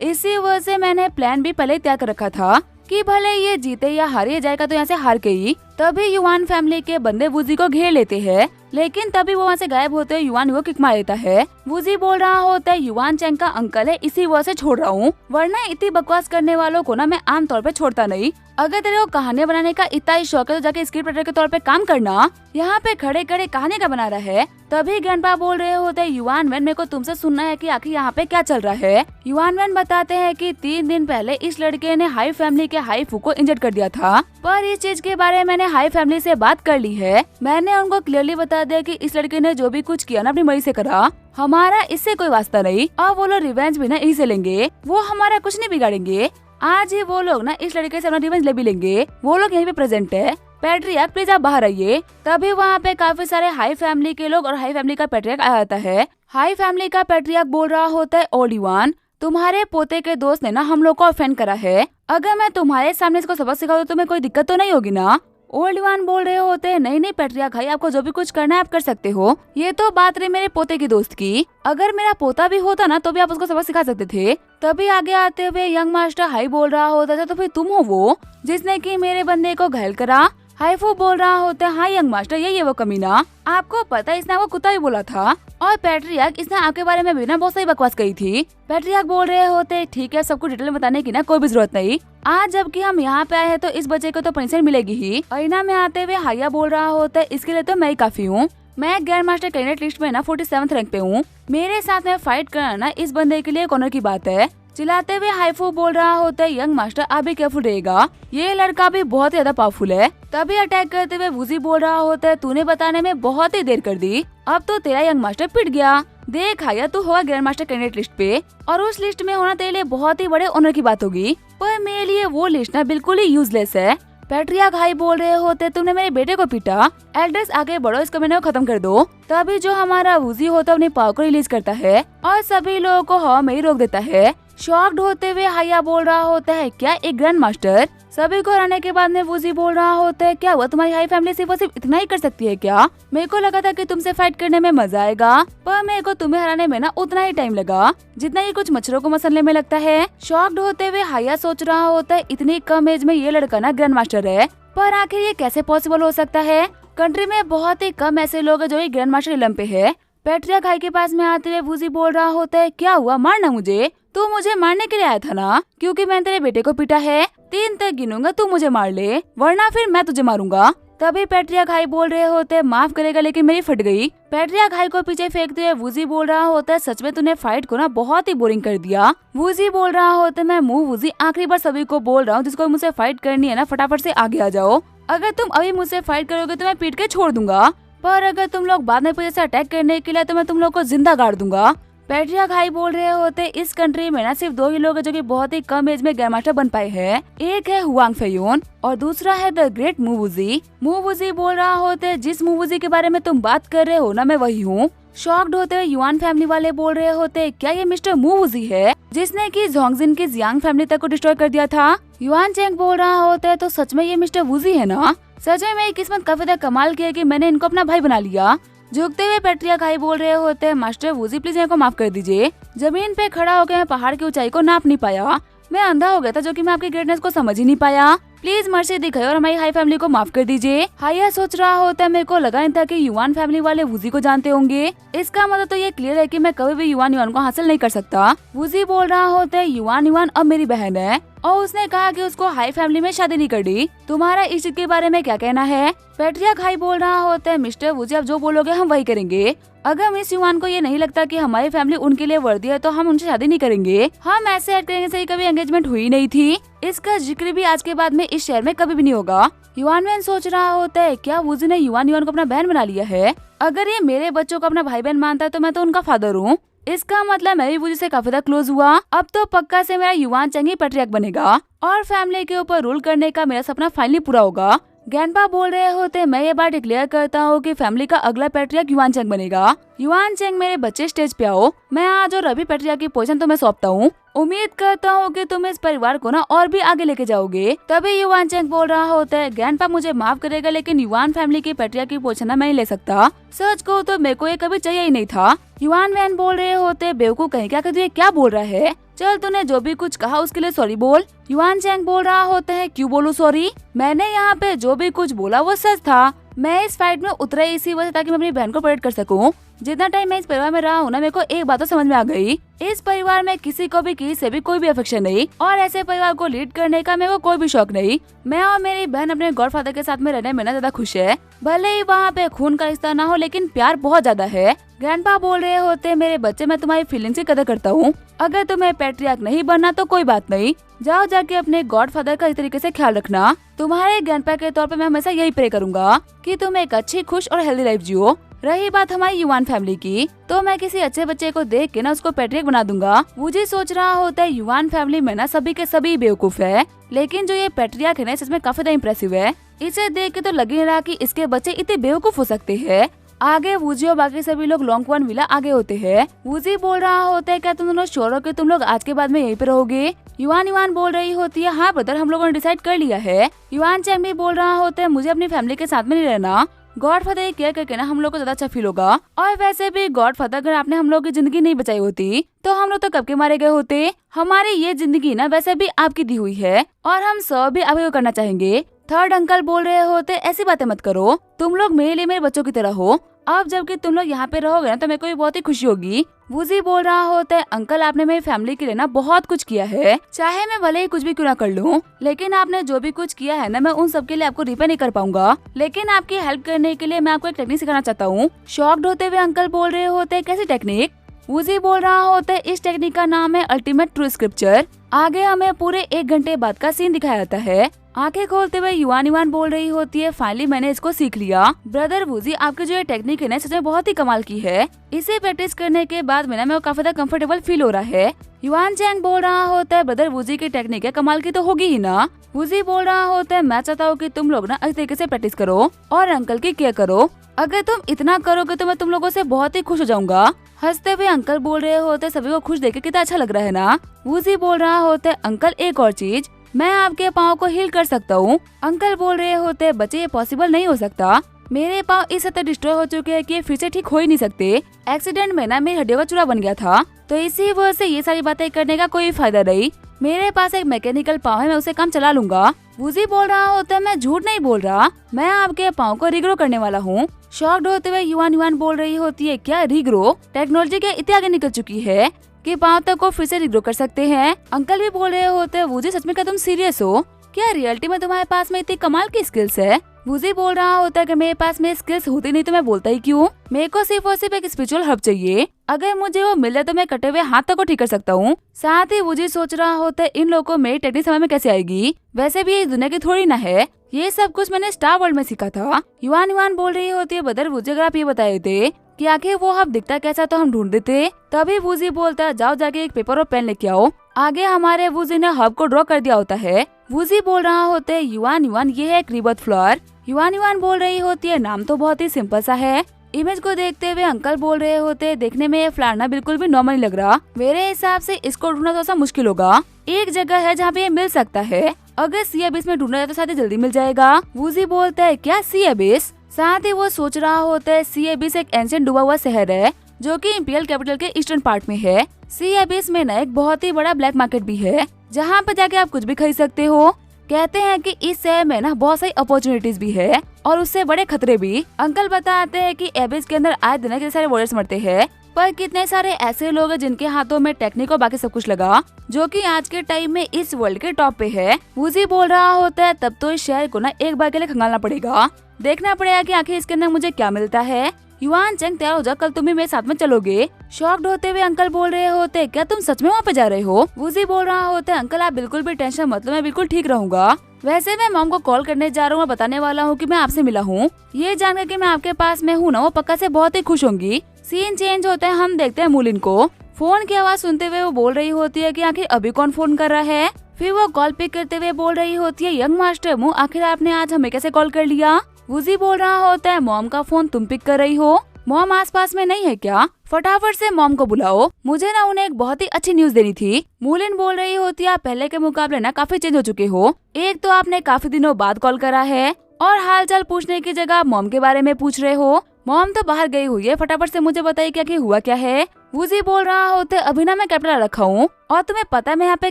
इसी वजह से मैंने प्लान भी पहले तैयार कर रखा था कि भले ये जीते या हारे जाएगा तो यहाँ से हार के ही। तभी युआन फैमिली के बंदे वूजी को घेर लेते हैं, लेकिन तभी वो वहाँ से गायब होते युआन वो किक मार देता है। वूजी बोल रहा होता है युआन चैंग का अंकल है, इसी वजह से छोड़ रहा हूँ, वरना इतनी बकवास करने वालों को ना मैं आम तौर पे छोड़ता नहीं। अगर तेरे को कहानियां बनाने का इतना ही शौक है तो जाके स्क्रिप्ट राइटर के तौर पे काम करना, यहाँ पे खड़े खड़े कहानी का बना रहा है। तभी ग्रैंडपा बोल रहे होते हैं युआन वैन मेरे को तुमसे सुनना है कि आखिर यहाँ पे क्या चल रहा है। युआन वैन बताते हैं कि 3 दिन पहले इस लड़के ने हाई फैमिली के हाई फू को इंजर्ड कर दिया था, पर इस चीज के बारे में मैंने हाई फैमिली से बात कर ली है। मैंने उनको क्लियरली बता दिया कि इस लड़के ने जो भी कुछ किया ना अपनी मर्जी से करा, हमारा इससे कोई वास्ता नहीं, और वो लोग रिवेंज भी ना यही से लेंगे, वो हमारा कुछ नहीं बिगाड़ेंगे। आज ही वो लोग ना इस लड़के से अपना रिवेंज ले भी लेंगे, वो लोग यहीं पे प्रेजेंट है। पैट्रियार्क प्लीज आप बाहर आइए। तभी वहाँ पे काफी सारे हाई फैमिली के लोग और हाई फैमिली का पैट्रियार्क आ जाता है। हाई फैमिली का पैट्रियार्क बोल रहा होता है ओल्ड युआन, तुम्हारे पोते के दोस्त ने ना हम लोग को ऑफेंड करा है, अगर मैं तुम्हारे सामने इसको सबक सिखा दूं तो तुम्हें कोई दिक्कत तो नहीं होगी ना। ओल्ड युआन बोल रहे होते हैं नहीं नहीं पैट्रियार्क भाई, आपको जो भी कुछ करना है आप कर सकते हो, ये तो बात रही मेरे पोते की दोस्त की, अगर मेरा पोता भी होता ना तो भी आप उसको सबक सिखा सकते थे। तभी आगे आते हुए यंग मास्टर हाई बोल रहा होता था तो फिर तुम हो वो जिसने की मेरे बंदे को घायल करा। हाईफू बोल रहा होता है हाँ यंग मास्टर यही है वो कमीना, आपको पता है इसने वो कुत्ता भी बोला था, और पैट्रियार्क इसने आपके बारे में भी ना बहुत सही बकवास कही थी। पैट्रियार्क बोल रहे होते ठीक है, सबको डिटेल में बताने की ना कोई भी जरूरत नहीं, आज जबकि हम यहाँ पे आए हैं तो इस बच्चे को तो पनिशमेंट मिलेगी ही। अरीना में आते हुए हाया बोल रहा होता है इसके लिए तो मैं ही काफी हूँ, मैं ग्रैंड मास्टर कैंडिडेट लिस्ट में ना 47 रैंक पे हूँ, मेरे साथ में फाइट करना ना इस बंदे के लिए ऑनर की बात है। चिल्लाते हुए हाईफू बोल रहा होता है यंग मास्टर आप भी केयरफुल रहेगा, ये लड़का भी बहुत ही ज्यादा पावरफुल है। तभी अटैक करते हुए वूजी बोल रहा होता है तूने बताने में बहुत ही देर कर दी, अब तो तेरा यंग मास्टर पिट गया, देख हाया तू होगा ग्रैंड मास्टर कैंडिडेट लिस्ट पे, और उस लिस्ट में होना तेरे लिए बहुत ही बड़े ऑनर की बात होगी, पर मेरे लिए वो लिस्ट ना बिल्कुल ही यूजलेस है। पैट्रियार्क हाई बोल रहे होते तुमने मेरे बेटे को पीटा, एल्डर्स आगे बढ़ो इस कमीने को खत्म कर दो। तभी जो हमारा वूजी होता है अपनी पावर को रिलीज करता है और सभी लोगों को हवा में ही रोक देता है। शॉक्ड होते हुए हाया बोल रहा होता है क्या एक ग्रैंड मास्टर, सभी को हराने के बाद में वूजी बोल रहा होता है क्या हुआ तुम्हारी हाई फैमिली सिर्फ इतना ही कर सकती है क्या, मेरे को लगा था कि तुमसे फाइट करने में मजा आएगा, पर मेरे को तुम्हें हराने में ना उतना ही टाइम लगा जितना ही कुछ मच्छरों को मसलने में लगता है। शॉक्ड होते हुए हाया सोच रहा होता है इतनी कम एज में ये लड़का ना ग्रैंड मास्टर है, पर आखिर ये कैसे पॉसिबल हो सकता है, कंट्री में बहुत ही कम ऐसे लोग हैं जो ये ग्रैंड मास्टर इलम पे है। पैट्रियार्क हाई के पास में आते हुए वूजी बोल रहा होता है क्या हुआ मारना मुझे, तू मुझे मारने के लिए आया था ना, क्योंकि मैंने तेरे बेटे को पीटा है, 3 तक गिनूंगा तू मुझे मार ले वरना फिर मैं तुझे मारूंगा। तभी पैट्रियार्क हाई बोल रहे होते माफ करेगा लेकिन मेरी फट गई। पैट्रियार्क हाई को पीछे फेंकते हुए वूजी बोल रहा होता है सच में तूने फाइट को ना बहुत ही बोरिंग कर दिया। वूजी बोल रहा होता है मैं मुंह वूजी आखिरी बार सभी को बोल रहा हूँ जिसको मुझसे फाइट करनी है ना फटाफट से आगे आ जाओ, अगर तुम अभी मुझसे फाइट करोगे तो मैं पीट के छोड़ दूंगा, पर अगर तुम लोग बाद में पीछे से अटैक करने के लिए तो मैं तुम लोग को जिंदा गाड़ दूंगा। पैट्रियार्क हाई बोल रहे होते इस कंट्री में ना सिर्फ 2 ही लोग हैं जो कि बहुत ही कम एज में ग्रैंड मास्टर बन पाए हैं, एक है हुआंग फेयोन और दूसरा है द ग्रेट मू वूजी। मू वूजी बोल रहा होते जिस मू वूजी के बारे में तुम बात कर रहे हो ना मैं वही हूँ। शॉक्ड होते हुए युआन फैमिली वाले बोल रहे होते क्या ये मिस्टर मू वूजी है जिसने की जोंगजिन की जियांग फैमिली तक को डिस्ट्रॉय कर दिया था। युआन चेंग बोल रहा होता है तो सच में ये मिस्टर वूजी है ना, सच में मेरी किस्मत काफी ज्यादा कमाल की है कि मैंने इनको अपना भाई बना लिया। झुकते हुए पैट्रियार्क हाई बोल रहे होते हैं मास्टर वूजी प्लीज मेरे को माफ कर दीजिए, जमीन पे खड़ा होकर मैं पहाड़ की ऊंचाई को नाप नहीं पाया, मैं अंधा हो गया था जो कि मैं आपकी ग्रेटनेस को समझ ही नहीं पाया, प्लीज मर्सी दिखाइए और हमारी हाई फैमिली को माफ कर दीजिए। हाया सोच रहा होता है मेरे को लगा नहीं था कि युआन फैमिली वाले वूजी को जानते होंगे, इसका मतलब तो ये क्लियर है कि मैं कभी भी युआन को हासिल नहीं कर सकता। वूजी बोल रहा होता है युआन अब मेरी बहन है और उसने कहा कि उसको हाई फैमिली में शादी नहीं करनी, तुम्हारा इस चीज के बारे में क्या कहना है। पैट्रियार्क हाई बोल रहा होता है मिस्टर वूजी आप जो बोलोगे हम वही करेंगे, अगर मिस युआन को ये नहीं लगता कि हमारी फैमिली उनके लिए वर्दी है तो हम उनसे शादी नहीं करेंगे, हम ऐसे ऐड करेंगे से कभी एंगेजमेंट हुई नहीं थी, इसका जिक्र भी आज के बाद में इस शहर में कभी भी नहीं होगा। युआन वैन सोच रहा होता है क्या वूजी ने युआन को अपना बहन बना लिया है, अगर ये मेरे बच्चों को अपना भाई बहन मानता है तो मैं तो उनका फादर हूँ, इसका मतलब मैं भी वूजी से काफी ज्यादा क्लोज हुआ, अब तो पक्का से मेरा युआन चेंग ही पैट्रियार्क बनेगा और फैमिली के ऊपर रूल करने का मेरा सपना फाइनली पूरा होगा। ग्रैंडपा बोल रहे होते, मैं ये बात डिक्लेयर करता हूँ कि फैमिली का अगला पैट्रियार्क युआन चैंग बनेगा। युआन चैंग मेरे बच्चे स्टेज पे आओ, मैं आज और अभी पैट्रियार्क की पोजीशन तुम्हें सौंपता हूँ। उम्मीद करता हूँ कि तुम इस परिवार को ना और भी आगे लेके जाओगे। तभी युआन चैंग बोल रहा होता है, ग्रैंडपा मुझे माफ करेगा लेकिन युआन फैमिली की पैट्रियार्क की पोजीशन ना मैं नहीं ले सकता। सच को तो मेरे को ये कभी चाहिए ही नहीं था। युआन वैन बोल रहे होते, बेवकूफ कहीं क्या, तू ये क्या बोल रहा है? चल तूने जो भी कुछ कहा उसके लिए सॉरी बोल। युआन चैंग बोल रहा होता है, क्यों बोलूं सॉरी? मैंने यहाँ पे जो भी कुछ बोला वो सच था। मैं इस फाइट में उतरा इसी वजह ताकि मैं अपनी बहन को प्रोटेक्ट कर सकूं। जितना टाइम मैं इस परिवार में रहा हूँ ना, मेरे को एक बात तो समझ में आ गई, इस परिवार में किसी को भी किसी से भी कोई भी अफेक्शन नहीं और ऐसे परिवार को लीड करने का मेरे को कोई भी शौक नहीं। मैं और मेरी बहन अपने गॉडफादर के साथ में रहने में ना ज्यादा खुश है। भले ही वहाँ पे खून का रिश्ता ना हो लेकिन प्यार बहुत ज्यादा है। ग्रैंडपा बोल रहे होते, मेरे बच्चे मैं तुम्हारी फीलिंग्स की कदर करता हूँ। अगर तुम्हें पैट्रियार्क नहीं बनना तो कोई बात नहीं, जाओ जाके अपने गॉडफादर का इस तरीके से ख्याल रखना। तुम्हारे ग्रैंडपा के तौर पे मैं हमेशा यही प्रे करूंगा कि तुम एक अच्छी, खुश और हेल्दी लाइफ जियो। रही बात हमारी युआन फैमिली की, तो मैं किसी अच्छे बच्चे को देख के ना उसको पैट्रियार्क बना दूंगा। मुझे सोच रहा होता है युआन फैमिली में ना सभी के सभी बेवकूफ है, लेकिन जो ये पैट्रियार्क है ना इसमें काफी ज्यादा इम्प्रेसिव है। इसे देख के तो लग नहीं रहा कि इसके बच्चे इतने बेवकूफ हो सकते हैं। आगे वूजी और बाकी सभी लोग लॉन्गक्वान विला आगे होते हैं। वूजी बोल रहा होता है, क्या तुम दोनों श्योर हो कि तुम लोग आज के बाद में यहीं पे रहोगे? युआन बोल रही होती है, हाँ ब्रदर, हम लोगों ने डिसाइड कर लिया है। युआन चैंग भी बोल रहा होता है, मुझे अपनी फैमिली के साथ में नहीं रहना। गॉडफादर केयर करके ना हम लोग को ज्यादा अच्छा फील होगा। और वैसे भी गॉडफादर, अगर आपने हम लोग की जिंदगी नहीं बचाई होती तो हम लोग तो कब के मारे गए होते। हमारी ये जिंदगी ना वैसे भी आपकी दी हुई है और हम सब भी आपको करना चाहेंगे। थर्ड अंकल बोल रहे होते, ऐसी बातें मत करो, तुम लोग मेरे लिए मेरे बच्चों की तरह हो। अब जबकि तुम लोग यहाँ पे रहोगे ना तो मेरे को भी बहुत ही खुशी होगी। वूजी बोल रहा होता है, अंकल आपने मेरी फैमिली के लिए ना बहुत कुछ किया है, चाहे मैं भले ही कुछ भी क्यों ना कर लूं, लेकिन आपने जो भी कुछ किया है ना मैं उन सब के लिए आपको रिपे नहीं कर पाऊंगा, लेकिन आपकी हेल्प करने के लिए मैं आपको एक टेक्निक सिखाना चाहता हूँ। शॉक्ड होते हुए अंकल बोल रहे होते, कैसी टेक्निक? वूजी बोल रहा होता है, इस टेक्निक का नाम है अल्टीमेट ट्रू स्क्रिप्चर। आगे हमें पूरे 1 घंटे बाद का सीन दिखाया जाता है। आंखें खोलते हुए युआन बोल रही होती है, फाइनली मैंने इसको सीख लिया। ब्रदर वूजी, आपकी जो ये टेक्निक है ना सच में बहुत ही कमाल की है। इसे प्रैक्टिस करने के बाद मेरे को काफी ज्यादा कंफर्टेबल फील हो रहा है। युआन चैंग बोल रहा होता है, ब्रदर वूजी की टेक्निक है, कमाल की तो होगी ही ना। वूजी बोल रहा होता है, मैं चाहता हूँ कि तुम लोग ना अच्छी तरीके से प्रैक्टिस करो और अंकल की केयर करो। अगर तुम इतना करोगे तो मैं तुम लोगों से बहुत ही खुश हो जाऊंगा। हंसते हुए अंकल बोल रहे होते, सभी को खुश देख के कितना अच्छा लग रहा है ना। वूजी बोल रहा होता है, अंकल एक और चीज, मैं आपके पाँव को हील कर सकता हूँ। अंकल बोल रहे होते, बच्चे ये पॉसिबल नहीं हो सकता, मेरे पाँव इस हद तक डिस्ट्रॉय हो चुके हैं कि फिर से ठीक हो ही नहीं सकते। एक्सीडेंट में ना मेरी हड्डियों का चूरा बन गया था, तो इसी वजह से ये सारी बातें करने का कोई फायदा नहीं। मेरे पास एक मैकेनिकल पाँव है, मैं उसे काम चला लूंगा। वूजी बोल रहा होता है, मैं झूठ नहीं बोल रहा, मैं आपके पाँव को रिग्रो करने वाला हूँ। शॉक्ड होते हुए युआन बोल रही होती है, क्या रिग्रो? टेक्नोलॉजी क्या इतनी आगे निकल चुकी है कि पाँव तक को फिर से रिग्रो कर सकते हैं? अंकल भी बोल रहे होते हैं, वूजी सच में क्या तुम सीरियस हो? क्या रियलिटी में तुम्हारे पास में इतनी कमाल की स्किल्स है? वूजी बोल रहा होता है कि मेरे पास में स्किल्स होती नहीं तो मैं बोलता ही क्यों। मेरे को सिर्फ और सिर्फ एक स्पिरिचुअल हब चाहिए, अगर मुझे वो मिले तो मैं कटे हुए हाथ तक को ठीक कर सकता हूँ। साथ ही वूजी सोच रहा होता है, इन लोगों को मेरी टेक्निक समझ में कैसे आएगी, वैसे भी ये दुनिया की थोड़ी ना है, ये सब कुछ मैंने स्टार वर्ल्ड में सीखा था। युआन बोल रही होती है, बदर वूजी अगर आप ये बताए थे कि आखिर वो हब दिखता कैसा तो हम ढूंढ देते। तभी वूजी बोलता है, जाओ जाके एक पेपर और पेन लेके आओ। आगे हमारे वूजी ने हब को ड्रॉ कर दिया होता है। वूजी बोल रहा होता है, युआन ये है एक रिबर्थ फ्लावर। युआन बोल रही होती है, नाम तो बहुत ही सिंपल सा है। इमेज को देखते हुए अंकल बोल रहे होते, देखने में ये फ्लावर ना बिल्कुल भी नॉर्मल लग रहा, मेरे हिसाब से इसको ढूंढना थोड़ा सा मुश्किल होगा। एक जगह है जहाँ पे ये मिल सकता है, अगर सी एबिस में ढूंढा जाए तो शायद जल्दी मिल जाएगा। वूजी बोलता है, क्या सी एबिस? साथ ही वो सोच रहा होता है, सी एबिस एक एंशिएंट डूबा हुआ शहर है जो कि इंपीरियल कैपिटल के ईस्टर्न पार्ट में है। सी एबिस में ना एक बहुत ही बड़ा ब्लैक मार्केट भी है जहाँ पे जाके आप कुछ भी खरीद सकते हो। कहते हैं कि इस शहर में ना बहुत सारी अपॉर्चुनिटीज भी है और उससे बड़े खतरे भी। अंकल बताते हैं कि एबिस के अंदर आए दिन कितने सारे वॉरियर्स मरते हैं, पर कितने सारे ऐसे लोग हैं जिनके हाथों में टेक्निक और बाकी सब कुछ लगा, जो कि आज के टाइम में इस वर्ल्ड के टॉप पे है। वूजी बोल रहा होता है, तब तो इस शहर को ना एक बार के लिए खंगालना पड़ेगा, देखना पड़ेगा कि आखिर इसके अंदर मुझे क्या मिलता है। युआन चैंग, तैयार हो जा, कल तुम भी मेरे साथ में चलोगे। शॉक्ड होते हुए अंकल बोल रहे होते, क्या तुम सच में वहाँ पे जा रहे हो? वूजी बोल रहा होता है, अंकल आप बिल्कुल भी टेंशन मत लो, मैं बिल्कुल ठीक रहूंगा। वैसे मैं मॉम को कॉल करने जा रहा हूँ और बताने वाला हूँ कि मैं आपसे मिला हूँ। ये जानकर कि मैं आपके पास में हूँ ना, वो पक्का से बहुत ही खुश होंगी। सीन चेंज होता है, हम देखते हैं मूलिन को। फोन की आवाज सुनते हुए वो बोल रही होती है कि आखिर अभी कौन फोन कर रहा है। फिर वो कॉल पिक करते हुए बोल रही होती है, यंग मास्टर मू, आखिर आपने आज हमें कैसे कॉल कर लिया? वूजी बोल रहा होता है, मॉम का फोन तुम पिक कर रही हो? मॉम आसपास में नहीं है क्या? फटाफट से मॉम को बुलाओ, मुझे ना उन्हें एक बहुत ही अच्छी न्यूज देनी थी। मूलिन बोल रही होती है, आप पहले के मुकाबले ना काफी चेंज हो चुके हो। एक तो आपने काफी दिनों बाद कॉल करा है और हालचाल पूछने की जगह आप मॉम के बारे में पूछ रहे हो। मॉम तो बाहर गई हुई है, फटाफट से मुझे बताइए क्या हुआ क्या है। वूजी बोल रहा होता है, अभी ना मैं कैपिटल रखा हूँ और तुम्हें पता है मैं यहाँ पे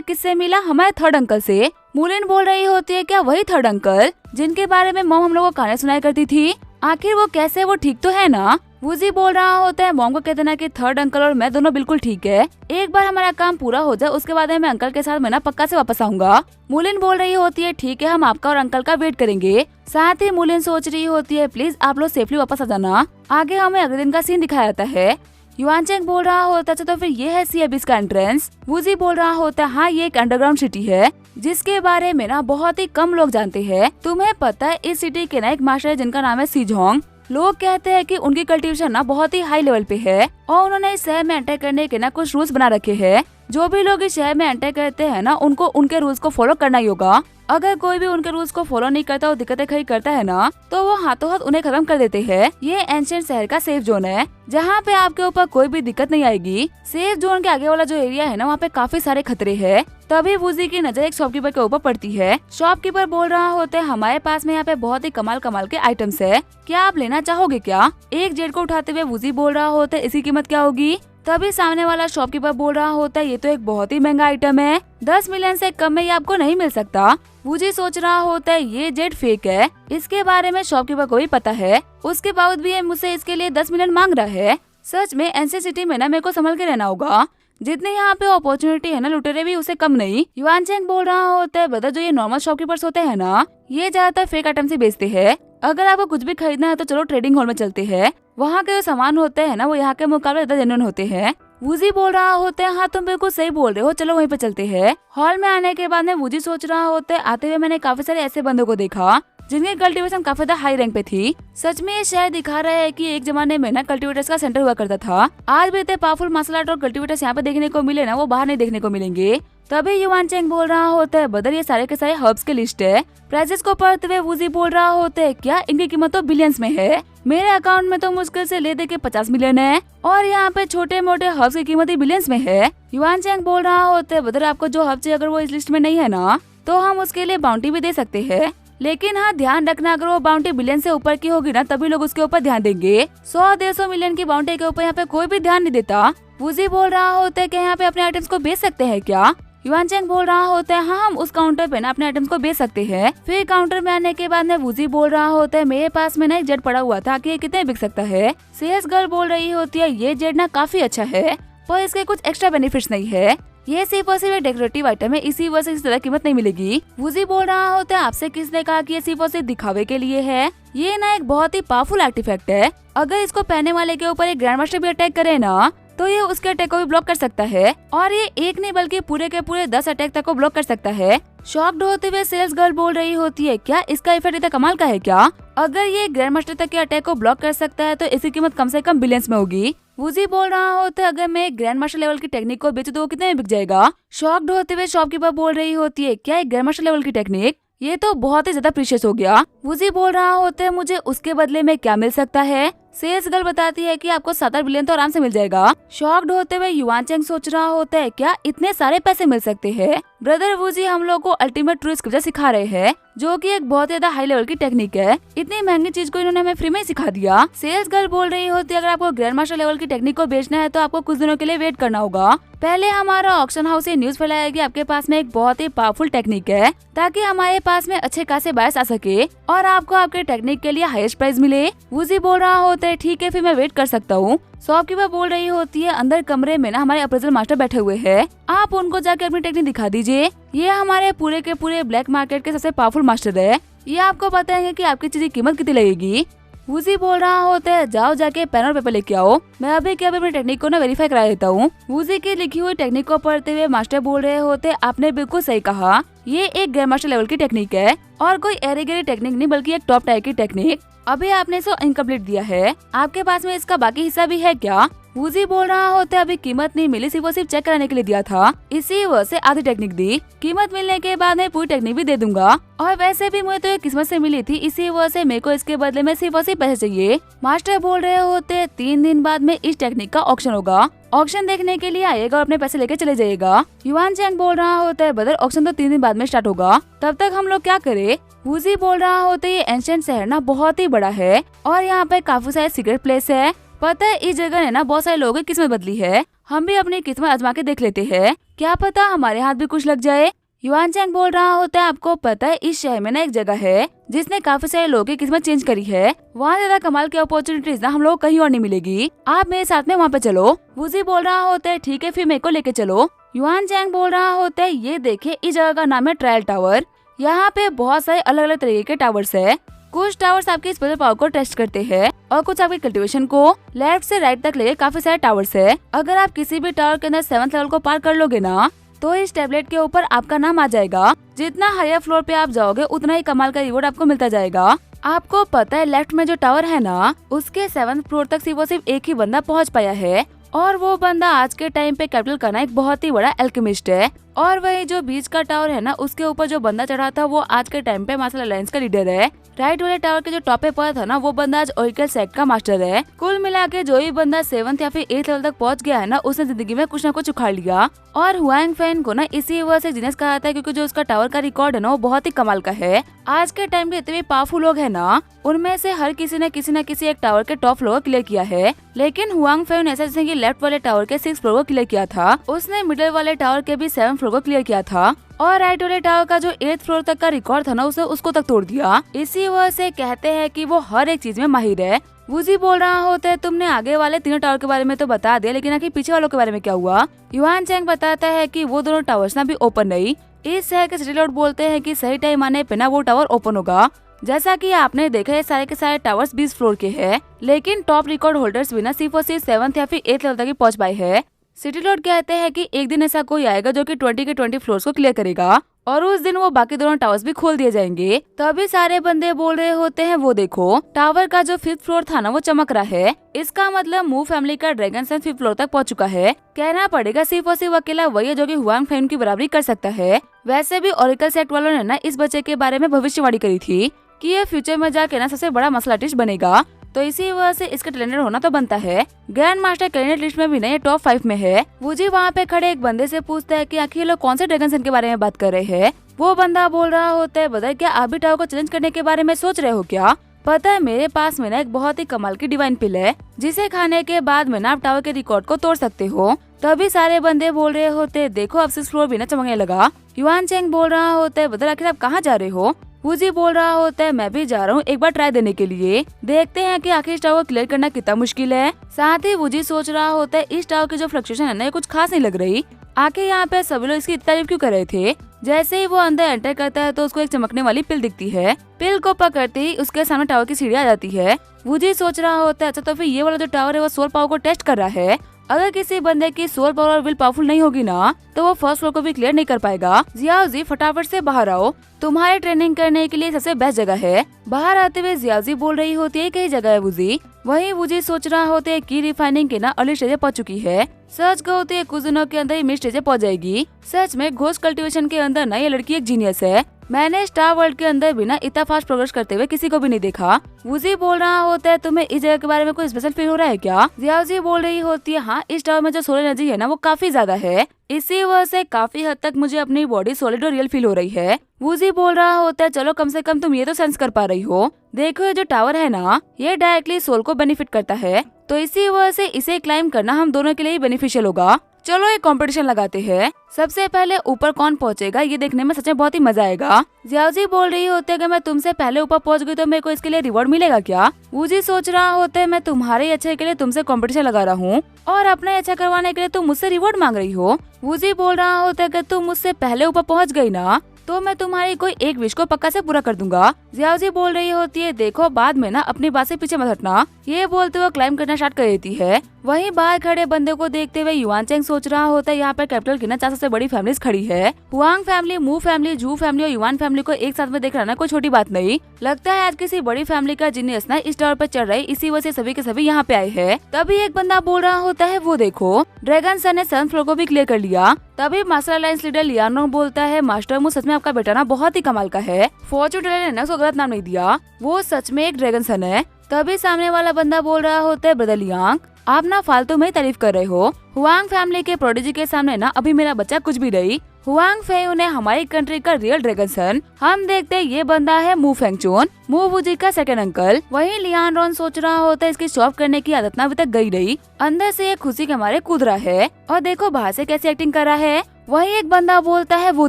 किससे मिला? हमारे थर्ड अंकल से। मूलिन बोल रही होती है, क्या वही थर्ड अंकल जिनके बारे में मॉम हम लोगों को कहानी सुनाई करती थी? आखिर वो कैसे, वो ठीक तो है ना? वूजी बोल रहा होता है, मॉम को कहते ना कि थर्ड अंकल और मैं दोनों बिल्कुल ठीक है। एक बार हमारा काम पूरा हो जाए उसके बाद मैं अंकल के साथ मैं ना पक्का से वापस आऊंगा। मूलिन बोल रही होती है, ठीक है, हम आपका और अंकल का वेट करेंगे। साथ ही मूलिन सोच रही होती है, प्लीज आप लोग सेफली वापस आ जाना। आगे हमें अगले दिन का सीन दिखाया जाता है। युआनचेंग बोल रहा होता है, तो फिर ये है सी अबिस का एंट्रेंस। वूजी बोल रहा होता है, हाँ ये एक अंडरग्राउंड सिटी है जिसके बारे में ना बहुत ही कम लोग जानते हैं। तुम्हें पता है इस सिटी के ना एक मास्टर है जिनका नाम है सीजोंग। लोग कहते हैं कि उनकी कल्टीवेशन ना बहुत ही हाई लेवल पे है और उन्होंने इस शहर में एंटर करने के ना कुछ रूल्स बना रखे हैं। जो भी लोग इस शहर में एंटर करते हैं ना उनको उनके रूल्स को फॉलो करना ही होगा। अगर कोई भी उनके रूल्स को फॉलो नहीं करता और दिक्कतें खड़ी करता है ना तो वो हाथों हाथ उन्हें खत्म कर देते हैं। ये एंशिएंट शहर का सेफ जोन है जहाँ पे आपके ऊपर कोई भी दिक्कत नहीं आएगी। सेफ जोन के आगे वाला जो एरिया है ना वहाँ पे काफी सारे खतरे हैं। तभी वूजी की नजर एक शॉपकीपर के ऊपर पड़ती है। शॉपकीपर बोल रहा होता है, हमारे पास में यहाँ पे बहुत ही कमाल कमाल के आइटम्स है, क्या आप लेना चाहोगे क्या? एक जेट को उठाते हुए वूजी बोल रहा होता है, इसकी कीमत क्या होगी? तभी सामने वाला शॉपकीपर बोल रहा होता है, ये तो एक बहुत ही महंगा आइटम है, 10 मिलियन से कम में ये आपको नहीं मिल सकता। वूजी सोच रहा होता है ये जेट फेक है, इसके बारे में शॉपकीपर को भी पता है, उसके बावजूद भी ये मुझसे इसके लिए 10 मिलियन मांग रहा है। सच में एनसी सिटी में ना मेरे को संभल के रहना होगा, जितने यहाँ पे अपॉर्चुनिटी है ना लुटेरे भी उसे कम नहीं। युआनचेंग बोल रहा होता है, बता जो ये नॉर्मल शॉपकीपर्स होते हैं ना ये ज्यादातर फेक आइटम से बेचते हैं। अगर आपको कुछ भी खरीदना है तो चलो ट्रेडिंग हॉल में चलते हैं, वहाँ के जो सामान होते हैं ना वो यहाँ के मुकाबले ज्यादा जेन्युइन होते हैं। वूजी बोल रहा होता है, हाँ तुम बिल्कुल सही बोल रहे हो, चलो वहीं पे चलते हैं। हॉल में आने के बाद में वूजी सोच रहा होता है, आते हुए मैंने काफी सारे ऐसे बंदों को देखा जिनकी कल्टीवेशन काफी ज्यादा हाई रैंक पे थी। सच में ये शहर दिखा रहा है कि एक जमाने में ना कल्टीवेटर्स का सेंटर हुआ करता था। आज भी इतने पावरफुल मार्शल आर्ट और कल्टीवेटर्स यहाँ पे देखने को मिले ना वो बाहर नहीं देखने को मिलेंगे। तभी युआनचेंग बोल रहा होता है, बदर ये सारे के सारे हर्ब्स के लिस्ट है। प्राइसेस को पढ़ते हुए वूजी बोल रहा होता है, क्या इनकी कीमत तो बिलियंस में है, मेरे अकाउंट में तो मुश्किल से ले दे के 50 मिलियन है और यहाँ पे छोटे मोटे हर्ब्स की कीमत ही बिलियंस में है। युआनचेंग बोल रहा होता है, बदर आपको जो हर्ब चाहिए अगर वो इस लिस्ट में नहीं है ना तो हम उसके लिए बाउंटी भी दे सकते हैं, लेकिन हाँ ध्यान रखना अगर वो बाउंटी बिलियन से ऊपर की होगी ना तभी लोग उसके ऊपर ध्यान देंगे। 100-150 मिलियन की बाउंटी के ऊपर यहाँ पे कोई भी ध्यान नहीं देता। वूजी बोल रहा होता है कि यहाँ पे अपने आइटम्स को बेच सकते हैं क्या? युआनचेंग बोल रहा होता है, हाँ हम उस काउंटर पे ना अपने आइटम्स को बेच सकते हैं। फिर काउंटर में आने के बाद में वूजी बोल रहा होता है, मेरे पास में ना एक जेट पड़ा हुआ था कि ये कितने बिक सकता है। सेल्स गर्ल बोल रही होती है, ये जेट ना काफी अच्छा है पर इसके कुछ एक्स्ट्रा बेनिफिट्स नहीं है, ये सिर्फ और सिर्फ एक डेकोरेटिव आइटम है, इसी वजह से इस तरह कीमत नहीं मिलेगी। वूजी बोल रहा होता है, आपसे किसने कहा कि ये सिर्फ और सिर्फ दिखावे के लिए है? ये ना एक बहुत ही पावरफुल आर्टिफैक्ट है, अगर इसको पहनने वाले के ऊपर एक ग्रैंड मास्टर भी अटैक करे ना तो ये उसके अटैक को भी ब्लॉक कर सकता है और ये एक नहीं बल्कि पूरे के पूरे 10 अटैक तक को ब्लॉक कर सकता है। शॉक्ड होते हुए सेल्स गर्ल बोल रही होती है, क्या इसका इफेक्ट इतना कमाल का है क्या? अगर ये ग्रैंड मास्टर तक के अटैक को ब्लॉक कर सकता है तो इसकी कीमत कम से कम बिलियंस में होगी। वूजी बोल रहा होता है, अगर मैं ग्रैंड मास्टर लेवल की टेक्निक को बेचूं तो वो कितने में बिक जाएगा? शॉक्ड होते हुए शॉपकीपर बोल रही होती है, क्या एक ग्रैंड मास्टर लेवल की टेक्निक? ये तो बहुत ही ज्यादा प्रीशियस हो गया। वूजी बोल रहा होता है, मुझे उसके बदले में क्या मिल सकता है? सेल्स गर्ल बताती है कि आपको 7 बिलियन तो आराम से मिल जाएगा। शॉक्ड होते हुए युआनचेंग सोच रहा होता है, क्या इतने सारे पैसे मिल सकते हैं? ब्रदर वूजी हम लोग को अल्टीमेट ट्रू स्क्रिप्चर सिखा रहे हैं जो कि एक बहुत ज्यादा हाई लेवल की टेक्निक है, इतनी महंगी चीज को इन्होंने हमें फ्री में सिखा दिया। सेल्स गर्ल बोल रही होती है, अगर आपको ग्रैंड मास्टर लेवल की टेक्निक को बेचना है तो आपको कुछ दिनों के लिए वेट करना होगा। पहले हमारा ऑक्शन हाउस ये न्यूज फैलाया कि आपके पास में एक बहुत ही पावरफुल टेक्निक है ताकि हमारे पास में अच्छे खासे बायर्स आ सके और आपको आपके टेक्निक के लिए हाईएस्ट प्राइस मिले। वूजी बोल रहा होता है, ठीक है फिर मैं वेट कर सकता हूँ। शॉपकीपर बोल रही होती है, अंदर कमरे में ना हमारे अप्रेजल मास्टर बैठे हुए हैं, आप उनको जाके अपनी टेक्निक दिखा दीजिए। ये हमारे पूरे के पूरे ब्लैक मार्केट के सबसे पावरफुल मास्टर है, ये आपको बताएंगे कि आपकी चीज की कीमत कितनी लगेगी। वूजी बोल रहा होता है, जाओ जाके पेन और पेपर लेके आओ, मैं अभी क्या अपनी टेक्निक को ना वेरीफाई करा देता हूँ। वूजी की लिखी हुई टेक्निक को पढ़ते हुए मास्टर बोल रहे होते, आपने बिल्कुल सही कहा, ये एक ग्रैंड मास्टर लेवल की टेक्निक है और कोई एरी गैरी टेक्निक नहीं बल्कि एक टॉप टायर की टेक्निक। अभी आपने इसको इनकम्प्लीट दिया है, आपके पास में इसका बाकी हिस्सा भी है क्या? वूजी बोल रहा होता है अभी कीमत नहीं मिली, सिर्फ और सिर्फ चेक कराने के लिए दिया था, इसी वजह से आधी टेक्निक दी, कीमत मिलने के बाद मैं पूरी टेक्निक भी दे दूंगा। और वैसे भी मुझे तो ये किस्मत से मिली थी, इसी वजह से मेरे को इसके बदले में सिर्फ और सिर्फ पैसे चाहिए। मास्टर बोल रहे होते 3 दिन बाद में इस टेक्निक का ऑक्शन होगा, ऑक्शन देखने के लिए आइएगा और अपने पैसे लेके चले जाइएगा। युआन चैंग बोल रहा होता है ब्रदर ऑक्शन तो 3 दिन बाद में स्टार्ट होगा, तब तक हम लोग क्या करें। वूजी बोल रहा होता है ये एंशिएंट शहर ना बहुत ही बड़ा है और यहाँ पे काफी सारे सीक्रेट प्लेस है। पता है इस जगह ने ना बहुत सारे लोगों की किस्मत बदली है, हम भी अपनी किस्मत आजमा के देख लेते हैं, क्या पता हमारे हाथ भी कुछ लग जाए। युआन चैंग बोल रहा होता है आपको पता है इस शहर में ना एक जगह है जिसने काफी सारे लोगों की किस्मत चेंज करी है, वहाँ ज्यादा कमाल की अपॉर्चुनिटीज ना हम लोग कहीं और नहीं मिलेगी, आप मेरे साथ में वहाँ पे चलो। वूजी बोल रहा होता है ठीक है फिर मेरे को लेके चलो। युआन चैंग बोल रहा होता है ये देखिए इस जगह का नाम है ट्रायल टावर, यहाँ पे बहुत सारे अलग अलग तरीके के टावर्स है, कुछ टावर्स आपकी स्पेशल पावर को टेस्ट करते हैं और कुछ आपके कल्टीवेशन को। लेफ्ट से राइट तक लेके काफी सारे टावर्स है, अगर आप किसी भी टावर के अंदर 7th लेवल को पार कर लोगे ना तो इस टैबलेट के ऊपर आपका नाम आ जाएगा, जितना हायर फ्लोर पे आप जाओगे उतना ही कमाल का रिवॉर्ड आपको मिलता जाएगा। आपको पता है लेफ्ट में जो टावर है ना उसके 7th फ्लोर तक सिर्फ और सिर्फ एक ही बंदा पहुंच पाया है और वो बंदा आज के टाइम पे कैपिटल का ना एक बहुत ही बड़ा एल्केमिस्ट है। और वही जो बीच का टावर है ना उसके ऊपर जो बंदा चढ़ा था वो आज के टाइम पे मार्शल अलायंस का लीडर है। राइट वाले टावर के जो टॉप पे पड़ा था ना वो बंदा आज ओरिकल सेक्ट का मास्टर है। कुल मिला के जो भी बंदा 7th या फिर 8th लेवल तक पहुंच गया है ना उसने जिंदगी में कुछ ना कुछ उखाड़ लिया। और हुआंग फैन को ना इसी वजह से जीनियस कहा जाता है क्योंकि जो उसका टावर का रिकॉर्ड है ना वो बहुत ही कमाल का है। आज के टाइम के इतने पावरफुल लोग है ना उनमें से हर किसी ने किसी न किसी एक टावर के टॉप फ्लोर क्लियर किया है, लेकिन हुआंग फैन ऐसा जैसे कि लेफ्ट वाले टावर के 6th फ्लोर को क्लियर किया था, उसने मिडिल वाले टावर के भी 7th फ्लोर को क्लियर किया था और राइट वाले टावर का जो 8th फ्लोर तक का रिकॉर्ड था ना उसने उसको तक तोड़ दिया। इसी वजह से कहते हैं कि वो हर एक चीज में माहिर है। वूजी बोल रहा होता है तुमने आगे वाले तीनों टावर के बारे में तो बता दिया, लेकिन आखिर पीछे वालों के बारे में क्या हुआ। युआन चैंग बताता है कि वो दोनों टावर्स ना भी ओपन नहीं, इस शहर के सिटी लॉर्ड बोलते हैं कि सही टाइम आने पे ना वो टावर ओपन होगा। जैसा कि आपने देखा ये सारे के सारे टावर्स 20 फ्लोर के हैं, लेकिन टॉप रिकॉर्ड होल्डर्स भी ना सिर्फ और सिर्फ 7th या फिर 8th लेवल तक ही पहुंच पाए हैं। सिटी लॉर्ड कहते हैं कि एक दिन ऐसा कोई आएगा जो कि 20 के 20 फ्लोर्स को क्लियर करेगा और उस दिन वो बाकी दोनों टावर्स भी खोल दिए जाएंगे। तभी सारे बंदे बोल रहे होते हैं वो देखो टावर का जो 5th फ्लोर था ना वो चमक रहा है, इसका मतलब मू फैमिली का ड्रैगन सन 5th फ्लोर तक पहुंच चुका है। कहना पड़ेगा सिर्फ और सिर्फ अकेला वही है जो कि हुआंग फैन की बराबरी कर सकता है। वैसे भी ओरेकल सेक्ट वालों ने ना इस बच्चे के बारे में भविष्यवाणी करी थी कि ये फ्यूचर में जाके ना सबसे बड़ा मसला आर्टिस्ट बनेगा, तो इसी वजह से इसका टैलेंटेड होना तो बनता है। ग्रैंड मास्टर कैंडिडेट लिस्ट में भी नहीं टॉप 5 में है। वूजी वहाँ पे खड़े एक बंदे से पूछता है कि आखिर ये लोग कौन से ड्रैगन सन के बारे में बात कर रहे हैं। वो बंदा बोल रहा होता है ब्रदर क्या आप भी टावर को चैलेंज करने के बारे में सोच रहे हो क्या। पता है मेरे पास में ना एक बहुत ही कमाल की डिवाइन पिल है जिसे खाने के बाद में ना आप टावर के रिकॉर्ड को तोड़ सकते हो। तभी सारे बंदे बोल रहे होते देखो अब 6th फ्लोर भी ना चमकने लगा। युआन चैंग बोल रहा होता है ब्रदर आखिर आप कहाँ जा रहे हो। वूजी बोल रहा होता है मैं भी जा रहा हूँ एक बार ट्राई देने के लिए, देखते हैं कि आखिर इस टावर को क्लियर करना कितना मुश्किल है। साथ ही वूजी सोच रहा होता है इस टावर की जो फ्लक्चुएशन है ना ये कुछ खास नहीं लग रही, आखिर यहाँ पे सभी लोग इसकी तारीफ क्यों कर रहे थे। जैसे ही वो अंदर एंटर करता है तो उसको एक चमकने वाली पिल दिखती है, पिल को पकड़ते ही उसके सामने टावर की सीढ़ी आ जाती है। वूजी सोच रहा होता है अच्छा तो फिर ये वाला जो टावर है वो सोल पावर को टेस्ट कर रहा है, अगर किसी बंदे की सोल पावर और विल पावरफुल नहीं होगी ना तो वो 1st फ्लोर को भी क्लियर नहीं कर पाएगा। जियाओजी फटाफट से बाहर आओ, तुम्हारी ट्रेनिंग करने के लिए सबसे बेस्ट जगह है। बाहर आते हुए जियाओजी बोल रही होती है कई जगह है वूजी। वहीं वूजी सोच रहा होते है की रिफाइनिंग के ना अर्ली स्टेज पहुंच चुकी है, सच कहते हैं कुछ दिनों के अंदर ही मिड स्टेज पहुंच जाएगी। सच में घोस्ट कल्टीवेशन के अंदर ना ये लड़की एक जीनियस है, मैंने स्टार वर्ल्ड के अंदर भी ना इतना फास्ट प्रोग्रेस करते हुए किसी को भी नहीं देखा। वूजी बोल रहा होता है तुम्हें इस जगह के बारे में कोई स्पेशल फील हो रहा है क्या। जियाओजी बोल रही होती है हाँ इस टावर में जो सोलर एनर्जी है ना वो काफी ज्यादा है, इसी वजह से काफी हद तक मुझे अपनी बॉडी सॉलिड और रियल फील हो रही है। वूजी बोल रहा होता है चलो कम से कम तुम ये तो सेंस कर पा रही हो, देखो ये जो टावर है ना ये डायरेक्टली सोल को बेनिफिट करता है, तो इसी वजह से इसे क्लाइम करना हम दोनों के लिए बेनिफिशियल होगा। चलो एक कंपटीशन लगाते हैं, सबसे पहले ऊपर कौन पहुंचेगा ये देखने में सच में बहुत ही मजा आएगा। जियाओजी बोल रही होती है कि मैं तुमसे पहले ऊपर पहुंच गई तो मेरे को इसके लिए रिवॉर्ड मिलेगा क्या। वूजी सोच रहा होता है मैं तुम्हारे अच्छे के लिए तुमसे कंपटीशन लगा रहा हूँ और अपने अच्छा करवाने के लिए तुम मुझसे रिवॉर्ड मांग रही हो। वूजी बोल रहा होता है कि तुम मुझसे पहले ऊपर पहुंच गई ना तो मैं तुम्हारी कोई एक विश को पक्का से पूरा कर दूंगा। जियाओजी बोल रही होती है देखो बाद में ना अपनी बात से पीछे मत हटना, ये बोलते हुए क्लाइम करना स्टार्ट कर देती है। वहीं बाहर खड़े बंदे को देखते हुए युआन चैंग सोच रहा होता है यहाँ पर कैपिटल की ना 4 सबसे बड़ी फैमिलीज खड़ी है। हुआंग फैमिली, मू फैमिली, जू फैमिली और युआन फैमिली को एक साथ में देख रहा ना कोई छोटी बात नहीं। लगता है आज किसी बड़ी फैमिली का जीनियस ना इस टावर पर चढ़ रहे, इसी वजह से सभी के सभी यहाँ पे आए हैं। तभी एक बंदा बोल रहा होता है वो देखो ड्रैगन सन ने 7th फ्लोर को भी क्लियर कर लिया। तभी मास्टर अलायंस लीडर लियानो बोलता है मास्टर मू सच में आपका बेटा ना बहुत ही कमाल का है। फॉर्चून टेलर ने उसको गलत नाम नहीं दिया, वो सच में एक ड्रैगन सन है। तभी सामने वाला बंदा बोल रहा होता है ब्रदर लियांग आप ना फालतू में तारीफ कर रहे हो। हुआंग फैमिली के प्रोडिजी के सामने ना अभी मेरा बच्चा कुछ भी नहीं। हुआंग फेयू ने हमारी कंट्री का रियल ड्रैगन सन। हम देखते ये बंदा है मू फेंगचून, मू वूजी का सेकंड अंकल। वहीं लियान रॉन सोच रहा होता है इसकी शॉप करने की आदत ना अभी तक गई नहीं। अंदर से ये खुशी के मारे कूद रहा है और देखो बाहर से कैसी एक्टिंग कर रहा है। वहीं एक बंदा बोलता है वो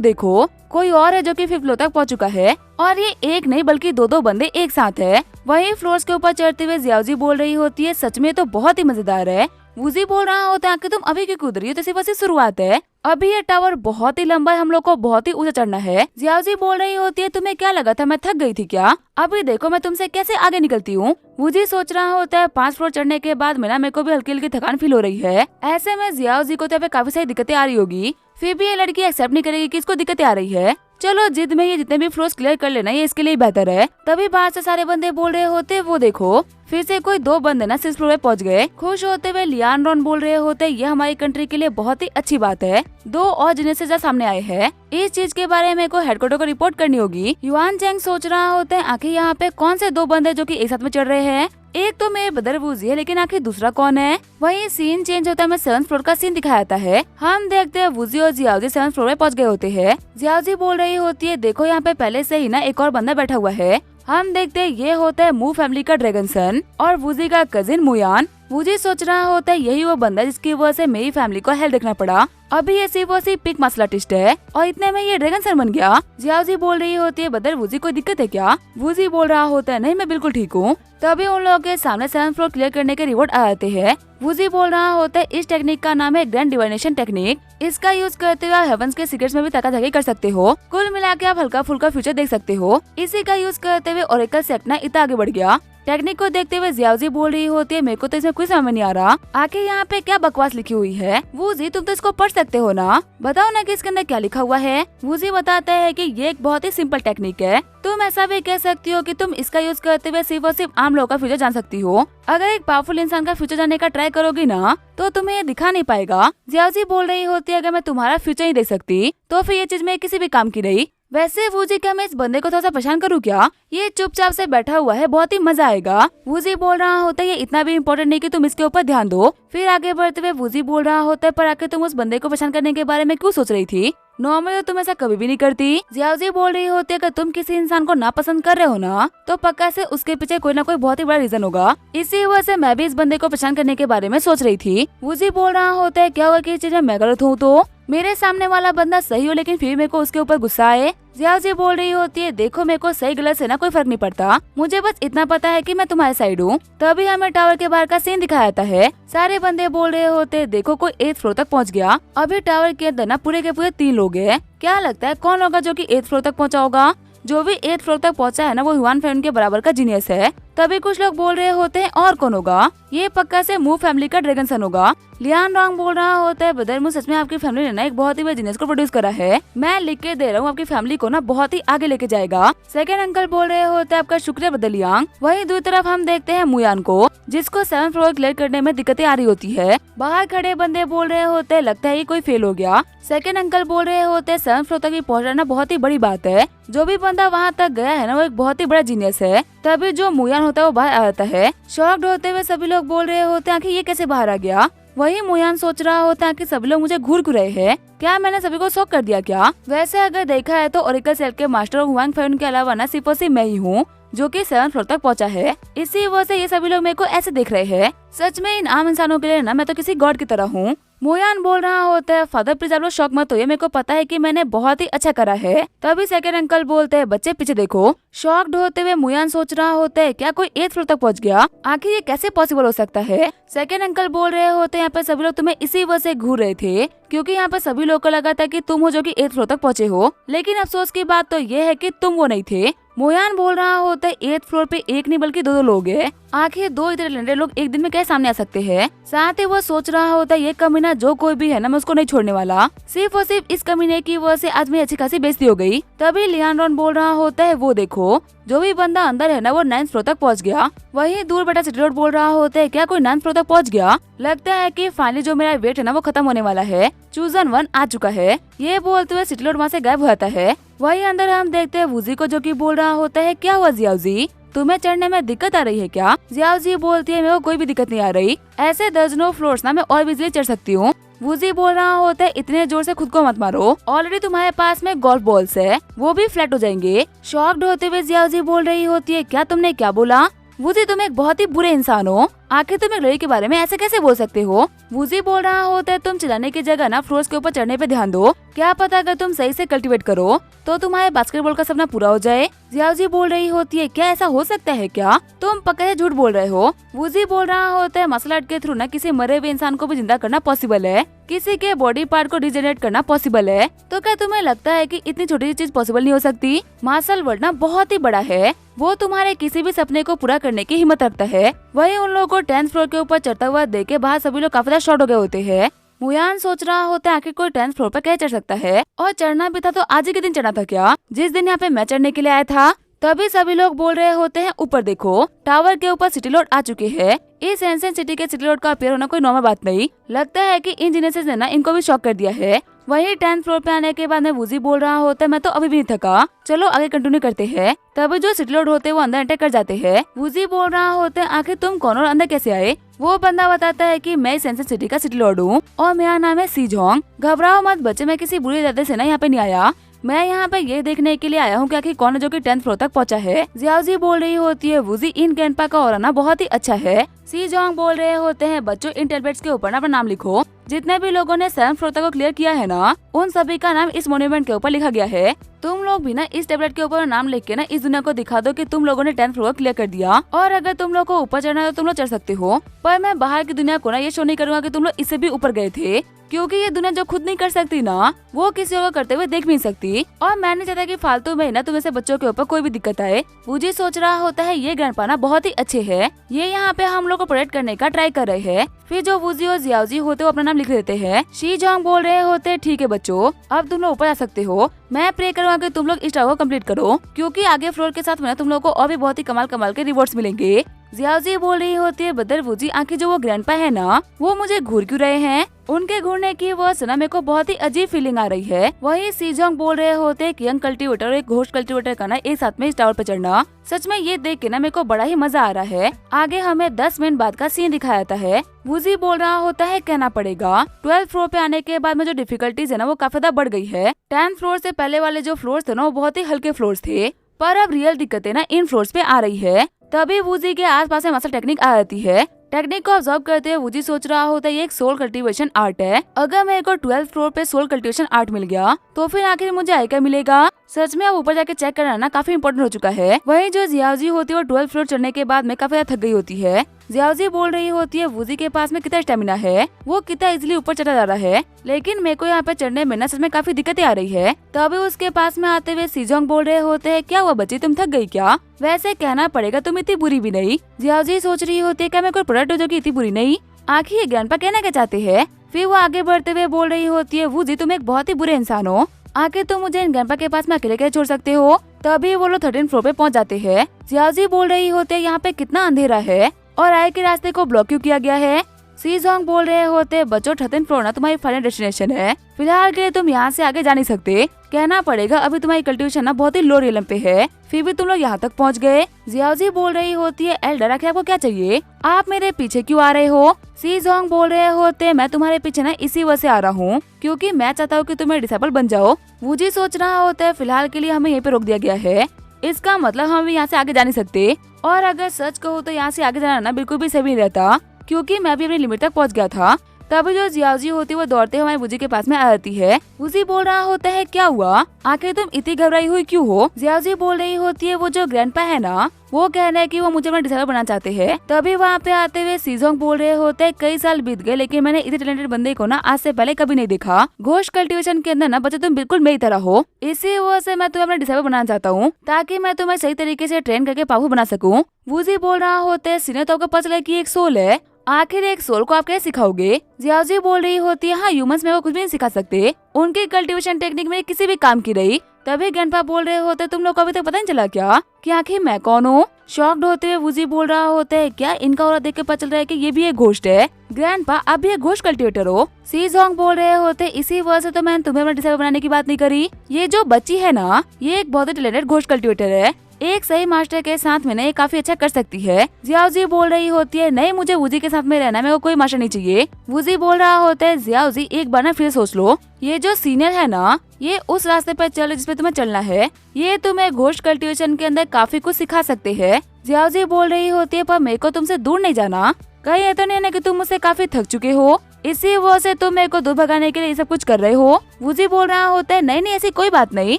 देखो कोई और है जो कि 5th फ्लोर तक पहुंच चुका है और ये एक नहीं बल्कि 2 बंदे एक साथ है। वहीं फ्लोर्स के ऊपर चढ़ते हुए जियाओजी बोल रही होती है सच में तो बहुत ही मजेदार है। वूजी बोल रहा होता है कि तुम अभी क्यों कूद रही हो, तो सिर्फ शुरुआत है, अभी ये टावर बहुत ही लंबा है, हम लोग को बहुत ही ऊंचा चढ़ना है। जियाओजी बोल रही होती है तुम्हें क्या लगा था मैं थक गई थी क्या, अभी देखो मैं तुमसे कैसे आगे निकलती हूँ। वूजी सोच रहा होता है 5 फ्लोर चढ़ने के बाद मेरे को भी हल्की हल्की थकान फील हो रही है। ऐसे में जियाओजी को तो काफी सारी दिक्कतें आ रही होगी, फिर भी ये लड़की एक्सेप्ट नहीं करेगी कि इसको दिक्कतें आ रही है। चलो जिद में ये जितने भी फ्लोर्स क्लियर कर लेना ये इसके लिए बेहतर है। तभी बाहर से सारे बंदे बोल रहे होते वो देखो फिर से कोई 2 बंदे ना 6th फ्लोर पे पहुंच गए। खुश होते हुए लियान रॉन बोल रहे होते ये हमारी कंट्री के लिए बहुत ही अच्छी बात है। 2 और जीनियसेस सामने आए हैं, इस चीज के बारे में को हेडक्वार्टर को रिपोर्ट करनी होगी। युआन चैंग सोच रहा होता है आखिर यहाँ पे कौन से 2 बंदे जो कि एक साथ में चढ़ रहे हैं। एक तो मेरे ब्रदर वूजी है लेकिन आखिर दूसरा कौन है। वहीं सीन चेंज होता है, मैं 7th फ्लोर का सीन दिखाया जाता है। हम देखते हैं वूजी और जियाओजी 7th फ्लोर में पहुंच गए होते हैं। जियाओजी बोल रही होती है देखो यहाँ पे पहले से ही ना एक और बंदा बैठा हुआ है। हम देखते हैं ये होता है मू फैमिली का ड्रैगन सन और वूजी का कजिन मुयान। वूजी सोच रहा होता है यही वो बंदा जिसकी वजह से मेरी फैमिली को हेल्प देखना पड़ा, अभी ये सिर्फ वो सिर्फ पिक मसला टिस्ट है और इतने में ये ड्रैगन सन बन गया। जियाओजी बोल रही होती है बदर वूजी कोई दिक्कत है क्या। वूजी बोल रहा होता है नहीं मैं बिल्कुल ठीक हूँ। तभी उन लोगों के सामने 7th फ्लोर क्लियर करने के रिवॉर्ड आ जाते हैं। वूजी बोल रहा होता है इस टेक्निक का नाम है ग्रैंड डिवाइनेशन टेक्निक, इसका यूज करते हुए हेवंस के सीक्रेट्स में भी तकातकी कर सकते हो। कुल मिला के आप हल्का फुल्का फ्यूचर देख सकते हो। इसी का यूज करते हुए ओरेकल सेक्ट ना इतना आगे बढ़ गया। टेक्निक को देखते हुए जियाओजी बोल रही होती है मेरे को तो इसमें कुछ समझ नहीं आ रहा, आखिर यहाँ पे क्या बकवास लिखी हुई है। वूजी तुम तो इसको पढ़ सकते हो ना, बताओ ना कि इसके अंदर क्या लिखा हुआ है। वूजी बताता है कि ये एक बहुत ही सिंपल टेक्निक है, तुम ऐसा भी कह सकती हो कि तुम इसका यूज करते हुए सिर्फ और सिर्फ आम लोगों का फ्यूचर जान सकती हो। अगर एक पावरफुल इंसान का फ्यूचर जानने का ट्राई करोगी ना तो तुम्हें ये दिखा नहीं पाएगा। जियाओजी बोल रही होती है अगर मैं तुम्हारा फ्यूचर नहीं देख सकती तो फिर ये चीज में किसी भी काम की नहीं। वैसे वूजी क्या मैं इस बंदे को थोड़ा सा परेशान करूँ क्या, ये चुपचाप से बैठा हुआ है, बहुत ही मजा आएगा। वूजी बोल रहा होता है ये इतना भी इम्पोर्टेंट नहीं कि तुम इसके ऊपर ध्यान दो। फिर आगे बढ़ते हुए वूजी बोल रहा होता है पर आके तुम उस बंदे को परेशान करने के बारे में क्यों सोच रही थी, नॉर्मली तो तुम ऐसा कभी भी नहीं करती। जियाओजी बोल रही होती है कि तुम किसी इंसान को नापसंद कर रहे हो ना तो पक्का से उसके पीछे कोई ना कोई बहुत ही बड़ा रीजन होगा, इसी वजह से मैं भी इस बंदे को परेशान करने के बारे में सोच रही थी। वूजी बोल रहा होता है क्या हुआ कि इस चीज में मैं गलत हूँ, तो मेरे सामने वाला बंदा सही हो लेकिन फिर मेरे को उसके ऊपर गुस्सा आए। जियाओजी बोल रही होती है देखो मेरे को सही गलत से ना कोई फर्क नहीं पड़ता, मुझे बस इतना पता है कि मैं तुम्हारे साइड हूँ। तभी हमें टावर के बाहर का सीन दिखाया जाता है। सारे बंदे बोल रहे होते देखो कोई 8th फ्लोर तक पहुँच गया, अभी टावर के अंदर ना पूरे के पूरे 3 लोग हैं। क्या लगता है कौन होगा जो कि 8th फ्लोर तक पहुँचा होगा। जो भी 8th फ्लोर तक पहुंचा है ना वो हुआन फैमिली के बराबर का जीनियस है। तभी कुछ लोग बोल रहे होते हैं और कौन होगा, ये पक्का से मू फैमिली का ड्रैगन सन होगा। लियान रॉन्ग बोल रहा होता है ब्रदर मू सच में आपकी फैमिली ने ना एक बहुत ही बड़े जीनियस को प्रोड्यूस करा है, मैं लिख के दे रहा हूँ आपकी फैमिली को ना बहुत ही आगे लेके जाएगा। सेकंड अंकल बोल रहे होते हैं आपका शुक्रिया ब्रदर लियांग। वहीं दूसरी तरफ हम देखते हैं मुयान को जिसको 7th फ्लोर क्लियर करने में दिक्कतें आ रही होती है। बाहर खड़े बंदे बोल रहे होते हैं लगता है कोई फेल हो गया। सेकंड अंकल बोल रहे होते हैं 7th फ्लोर तक ही पहुँचना बहुत ही बड़ी बात है, जो भी बंदा वहाँ तक गया है ना वो एक बहुत ही बड़ा जीनियस है। तभी जो मुयान होता है वो बाहर आ जाता है। शॉक्ड होते हुए सभी लोग बोल रहे होते हैं कि ये कैसे बाहर आ गया। वही मुयान सोच रहा होता है कि सभी लोग मुझे घूर रहे हैं, क्या मैंने सभी को शॉक कर दिया क्या। वैसे अगर देखा है तो ओरेकल सेल के मास्टर हुआंग फैन के अलावा ना सिर्फ और सिर्फ मैं ही हूँ जो कि 7th फ्लोर तक पहुंचा है, इसी वजह से ये सभी लोग मेरे को ऐसे देख रहे हैं। सच में इन आम इंसानों के लिए ना मैं तो किसी गॉड की तरह हूँ। मुयान बोल रहा होता है फादर प्लीज आप लोग शौक मत होइए, मेरे को पता है कि मैंने बहुत ही अच्छा करा है। तभी सेकंड अंकल बोलते हैं बच्चे पीछे देखो। शॉक्ड होते हुए मुयान सोच रहा होता है क्या कोई 8th फ्लोर तक पहुंच गया, आखिर ये कैसे पॉसिबल हो सकता है। सेकंड अंकल बोल रहे होते हैं यहाँ पे सभी लोग तुम्हें इसी वजह से घूर रहे थे क्योंकि यहाँ पे सभी लोग को लगा था कि तुम हो जो कि 8th फ्लोर तक पहुँचे हो, लेकिन अफसोस की बात तो ये है कि तुम वो नहीं थे, मोयान बोल रहा होता है 8th फ्लोर पे एक नहीं बल्कि दो लोग हैं। आखिर दो इतने टैलेंटेड लोग एक दिन में कैसे सामने आ सकते हैं। साथ ही वो सोच रहा होता है ये कमीना जो कोई भी है ना मैं उसको नहीं छोड़ने वाला। सिर्फ और सिर्फ इस कमीने की वजह से आज मेरी अच्छी खासी बेइज्जती हो गई। तभी लियानरॉन बोल रहा होता है वो देखो जो भी बंदा अंदर है ना वो 9th फ्लोर तक पहुंच गया। वहीं दूर बेटा सिटी लॉर्ड बोल रहा होता है क्या कोई 9th फ्लोर तक पहुंच गया। लगता है कि फाइनली जो मेरा वेट है ना वो खत्म होने वाला है। चूजन 1 आ चुका है। ये बोलते हुए सिटी लॉर्ड वहाँ से गायब हो जाता है। वहीं अंदर हम देखते हैं वूजी को जो कि बोल रहा होता है क्या हुआ जियाओजी तुम्हें चढ़ने में दिक्कत आ रही है क्या। जियाओजी बोलती है मेरे को कोई भी दिक्कत नहीं आ रही। ऐसे दर्जनों फ्लोर्स ना मैं और इजीली चढ़ सकती हूँ। वूजी बोल रहा होता है इतने जोर से खुद को मत मारो। ऑलरेडी तुम्हारे पास में गोल्फ बॉल्स है वो भी फ्लैट हो जाएंगे। शॉक्ड होते हुए जियाओजी बोल रही होती है क्या तुमने क्या बोला। वूजी तुम एक बहुत ही बुरे इंसान हो। आखिर तुम एक लड़की के बारे में ऐसे कैसे बोल सकते हो। वूजी बोल रहा होता है तुम चिल्लाने की जगह ना फ्लोर्स के ऊपर चढ़ने पे ध्यान दो। क्या पता अगर तुम सही से कल्टीवेट करो तो तुम्हारे बास्केटबॉल का सपना पूरा हो जाए। जियाओजी बोल रही होती है क्या ऐसा हो सकता है क्या तुम पक्का से झूठ बोल रहे हो। वूजी बोल रहा होता है मसल आर्ट के थ्रू ना किसी मरे हुए इंसान को भी जिंदा करना पॉसिबल है। किसी के बॉडी पार्ट को रिजेनरेट करना पॉसिबल है। तो क्या तुम्हें लगता है कि इतनी छोटी सी चीज पॉसिबल नहीं हो सकती। मार्शल वर्ल्ड ना बहुत ही बड़ा है। वो तुम्हारे किसी भी सपने को पूरा करने की हिम्मत रखता है। वही उन लोगों को 10th फ्लोर के ऊपर चढ़ता हुआ देख के बाहर सभी लोग काफी ज्यादा शॉर्ट हो गए होते हैं। मुयान सोच रहा होता है आखिर कोई 10th फ्लोर पर कैसे चढ़ सकता है और चढ़ना भी था तो आज ही के दिन चढ़ना था क्या जिस दिन यहाँ पे मैं चढ़ने के लिए आया था। तभी सभी लोग बोल रहे होते हैं ऊपर देखो टावर के ऊपर सिटी लॉर्ड आ चुके हैं। इस एंशिएंट सिटी के सिटी लॉर्ड का अपीयर होना कोई नॉर्मल बात नहीं। लगता है कि इन जीनियसेस ने ना इनको भी शॉक कर दिया है। वहीं 10th फ्लोर पे आने के बाद में वूजी बोल रहा होता है मैं तो अभी भी नहीं थका चलो आगे कंटिन्यू करते हैं। तभी जो सिटी लॉर्ड होते हैं वो अंदर एंटर कर जाते हैं। वूजी बोल रहा होता है आखिर तुम कौन और अंदर कैसे आए। वो बंदा बताता है कि मैं इस एंशिएंट सिटी का सिटी लॉर्ड हूँ और मेरा नाम है सीजोंग। घबराओ मत बच्चे मैं किसी बुरी इरादे से ना यहाँ पे नहीं आया। मैं यहाँ पे ये देखने के लिए आया हूँ कि आखिर कौन है जो कि 10th फ्लोर तक पहुँचा है। जियाओजी बोल रही होती है वूजी इन ग्रैंडपा का ऑरा ना बहुत ही अच्छा है। सीजोंग बोल रहे होते हैं बच्चों इन टैबलेट्स के ऊपर ना अपना नाम लिखो। जितने भी लोगों ने 7th फ्लोर तक को क्लियर किया है ना उन सभी का नाम इस मॉन्यूमेंट के ऊपर लिखा गया है। तुम लोग भी ना इस टैबलेट के ऊपर नाम लिख के ना इस दुनिया को दिखा दो कि तुम लोगों ने 10th फ्लोर क्लियर कर दिया। और अगर तुम लोग को ऊपर चढ़ना है तो तुम लोग चढ़ सकते हो पर मैं बाहर की दुनिया को ना ये शो नहीं करूंगा कि तुम लोग इससे भी ऊपर गए थे क्योंकि ये दुनिया जो खुद नहीं कर सकती ना वो किसी और को करते हुए देख भी नहीं सकती। और मैं नहीं चाहता कि फालतू में ना तुम्हें से बच्चों के ऊपर कोई भी दिक्कत आए। वूजी सोच रहा होता है ये ग्रैंडपा ना बहुत ही अच्छे है। ये यहाँ पे हम लोग को प्रोटेक्ट करने का ट्राई कर रहे हैं। फिर जो वूजी और जियाओजी होते वो अपना नाम लिख देते हैं। शीजोंग बोल रहे होते ठीक है बच्चों अब तुम लोग ऊपर आ सकते हो। मैं प्रे करूँगा कि तुम लोग इस टावर को कंप्लीट करो क्योंकि आगे फ्लोर के साथ में तुम लोग को और भी बहुत ही कमाल कमाल के रिवॉर्ड्स मिलेंगे। जियाओजी बोल रही होती है बदर वूजी आखिर जो वो ग्रैंडपा है ना वो मुझे घूर क्यों रहे हैं। उनके घूरने की वजह से ना मेरे को बहुत ही अजीब फीलिंग आ रही है। वही सीजोंग बोल रहे होते हैं कि यंग कल्टीवेटर और एक घोस्ट कल्टीवेटर का ना एक साथ में इस टावर पर चढ़ना सच में ये देख के ना मेरे को बड़ा ही मजा आ रहा है। आगे हमें 10 मिनट बाद का सीन दिखाया जाता है। वूजी बोल रहा होता है कहना पड़ेगा 12th फ्लोर पे आने के बाद में जो डिफिकल्टीज है ना वो काफी ज्यादा बढ़ गई है। 10th फ्लोर से पहले वाले जो फ्लोर्स थे ना वो बहुत ही हल्के फ्लोर्स थे पर अब रियल दिक्कतें ना इन फ्लोर्स पे आ रही है। तभी वूजी के आसपास में मसल टेक्निक आ जाती है। टेक्निक को ऑब्जर्व करते हुए वूजी सोच रहा होता है ये एक सोल कल्टीवेशन आर्ट है। अगर मेरे को 12th फ्लोर पे सोल कल्टीवेशन आर्ट मिल गया तो फिर आखिर मुझे आई क्या मिलेगा। सच में अब ऊपर जाके चेक करना ना काफी इम्पोर्टेंट हो चुका है। वही जो जियाओजी होती है वो 12th फ्लोर चढ़ने के बाद में काफी ज्यादा थक गई होती है। जियाओजी बोल रही होती है वूजी के पास में कितना स्टेमिना है वो कितना इजीली ऊपर चढ़ा जा रहा है लेकिन मेरे को यहाँ पे चढ़ने में ना सच में काफी दिक्कतें आ रही है। तभी उसके पास में आते हुए सीजोंग बोल रहे होते हैं क्या हुआ बच्ची तुम थक गई क्या। वैसे कहना पड़ेगा तुम इतनी बुरी भी नहीं। जियाओजी सोच रही होती है क्या मैं कोई प्रोडक्ट हो जो कि इतनी बुरी नहीं। आखिर ये ग्रैंडपा कहना क्या चाहते हैं। फिर वो आगे बढ़ते हुए बोल रही होती है वूजी तुम एक बहुत ही बुरे इंसान हो। आखिर तुम मुझे इन ग्रैंडपा के पास में अकेले कैसे छोड़ सकते हो। तभी वो लोग 13th फ्लोर पे पहुंच जाते हैं। जियाओजी बोल रही होते हैं यहाँ पे कितना अंधेरा है और आए के रास्ते को ब्लॉक क्यों किया गया है। सीजोंग बोल रहे होते बच्चों 13th फ्लोर ना तुम्हारी फाइनल डेस्टिनेशन है। फिलहाल के लिए तुम यहाँ से आगे जा नहीं सकते। कहना पड़ेगा अभी तुम्हारी कल्टीवेशन ना बहुत ही लो रियलम पे है फिर भी तुम लोग यहाँ तक पहुँच गए। जियाओजी बोल रही होती है एल्डर आखिर आपको क्या चाहिए आप मेरे पीछे क्यों आ रहे हो। सीजोंग बोल रहे होते मैं तुम्हारे पीछे ना इसी वजह से आ रहा हूँ क्योंकि मैं चाहता हूँ कि तुम्हें डिसेबल बन जाओ। वूजी सोच रहा होता है फिलहाल के लिए हमें यहीं पे रोक दिया गया है इसका मतलब हम यहाँ से आगे जा नहीं सकते। और अगर सच कहो तो यहाँ से आगे जाना ना बिल्कुल भी सही नहीं रहता क्योंकि मैं भी अपनी लिमिट तक पहुँच गया था। तभी जो जियाओजी होती है वो दौड़ते हमारे वूजी के पास में आ जाती है। वूजी बोल रहा होता है क्या हुआ, आखिर तुम इतनी घबराई हुई क्यों हो। जियाओजी बोल रही होती है वो जो ग्रैंडपा है ना, वो कह रहे हैं कि वो मुझे अपना डिसाइडर बनाना चाहते हैं। तभी वहाँ पे आते हुए सीजोंग बोल रहे होते हैं कई साल बीत गए लेकिन मैंने इतने टैलेंटेड बंदे को ना आज से पहले कभी नहीं देखा। घोष कल्टीवेशन के अंदर ना बच्चे तुम बिल्कुल मेरी तरह हो, इसी वजह से मैं तुम्हें अपना डिसाइडर बनाना चाहता हूँ ताकि मैं तुम्हें सही तरीके से ट्रेन करके पावरफुल बना सकूँ। वूजी बोल रहा होते है सीनियर तो आपको पता चला कि एक सोल है, आखिर एक सोल को आप कैसे सिखाओगे। जियाओजी बोल रही होती है हाँ ह्यूमंस में वो कुछ भी नहीं सिखा सकते, उनकी कल्टीवेशन टेक्निक में किसी भी काम की रही। तभी ग्रैंडपा बोल रहे होते तुम लोग को अभी तक पता नहीं चला क्या कि आखिर मैं कौन हूँ। शॉक्ड होते हुए वूजी बोल रहा होता है क्या इनका ऑरा देख के पता चल रहा है कि ये भी एक घोस्ट है। ग्रैंडपा आप भी एक घोस्ट कल्टीवेटर हो। सीजोंग बोल रहे होते इसी वजह से तो मैंने तुम्हें अपना डिसाइडर बनाने की बात नहीं करी। ये जो बच्ची है ना ये एक बहुत ही टैलेंटेड घोस्ट कल्टीवेटर है, एक सही मास्टर के साथ में ये काफी अच्छा कर सकती है। जियाओजी बोल रही होती है नहीं मुझे वूजी के साथ में रहना, मेरे को कोई मास्टर नहीं चाहिए। वूजी बोल रहा होता है जियाओजी एक बार ना फिर सोच लो, ये जो सीनियर है ना ये उस रास्ते पर चल जिसपे तुम्हें चलना है, ये तुम्हें घोस्ट कल्टीवेशन के अंदर काफी कुछ सिखा सकते हैं। जियाओजी बोल रही होती है पर मेरे को तुमसे दूर नहीं जाना, कहीं ये तो नहीं है कि तुम मुझसे काफी थक चुके हो, इसी वजह से तुम मेरे को दूर भगाने के लिए ये सब कुछ कर रहे हो। वूजी बोल रहा होता है नहीं ऐसी कोई बात नहीं,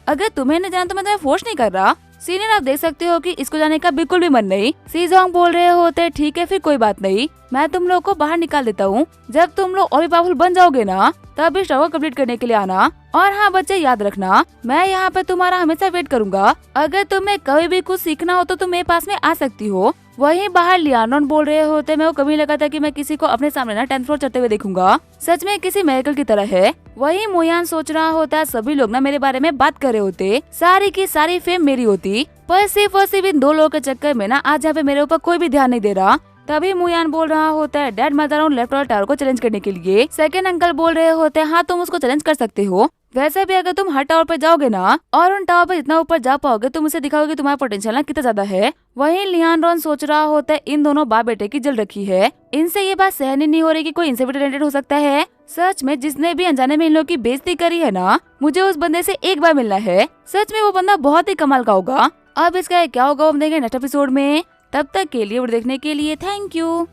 अगर तुम्हें नहीं जाना तो मैं तुम्हें फोर्स नहीं कर रहा। सीनियर आप देख सकते हो कि इसको जाने का बिल्कुल भी मन नहीं। सीजोंग बोल रहे होते ठीक है फिर कोई बात नहीं, मैं तुम लोग को बाहर निकाल देता हूँ, जब तुम लोग और भी पावरफुल बन जाओगे ना तब इस टावर कंप्लीट करने के लिए आना। और हाँ बच्चे याद रखना मैं यहाँ पे तुम्हारा हमेशा वेट करूंगा, अगर तुम्हें कभी भी कुछ सीखना हो तो तुम मेरे पास में आ सकती हो। वहीं बाहर लियानोन बोल रहे होते मेरे को कभी लगा था कि मैं किसी को अपने सामने ना 10th फ्लोर चढ़ते हुए देखूंगा, सच में किसी मेरेकल की तरह है। वहीं मोयान सोच रहा होता सभी लोग ना मेरे बारे में बात कर रहे होते, सारी की सारी फेम मेरी होती, पर सिर्फ और सिर्फ इन 2 लोगों के चक्कर में ना आज यहाँ पे मेरे ऊपर कोई भी ध्यान नहीं दे रहा। तभी मुयान बोल रहा होता है डैड मैं जा रहा हूँ लेफ्ट वाला टावर को चैलेंज करने के लिए। सेकंड अंकल बोल रहे होते हैं हाँ तुम उसको चैलेंज कर सकते हो, वैसे भी अगर तुम हर टावर पे जाओगे ना और उन टावर पे जितना ऊपर जा पाओगे तुम उसे दिखाओगे तुम्हारा पोटेंशियल ना कितना ज्यादा है। वहीं लियानरॉन सोच रहा होता है इन दोनों बाप बेटे की जल रखी है, इनसे ये बात सहन ही नहीं हो रही कि कोई इनसे भी टैलेंटेड हो सकता है। सच में जिसने भी अनजाने में इन लोगों की बेइज्जती करी है ना, मुझे उस बंदे से एक बार मिलना है, सच में वो बंदा बहुत ही कमाल का होगा। अब इसका क्या होगा हम देखेंगे नेक्स्ट एपिसोड में, तब तक के लिए वीडियो देखने के लिए थैंक यू।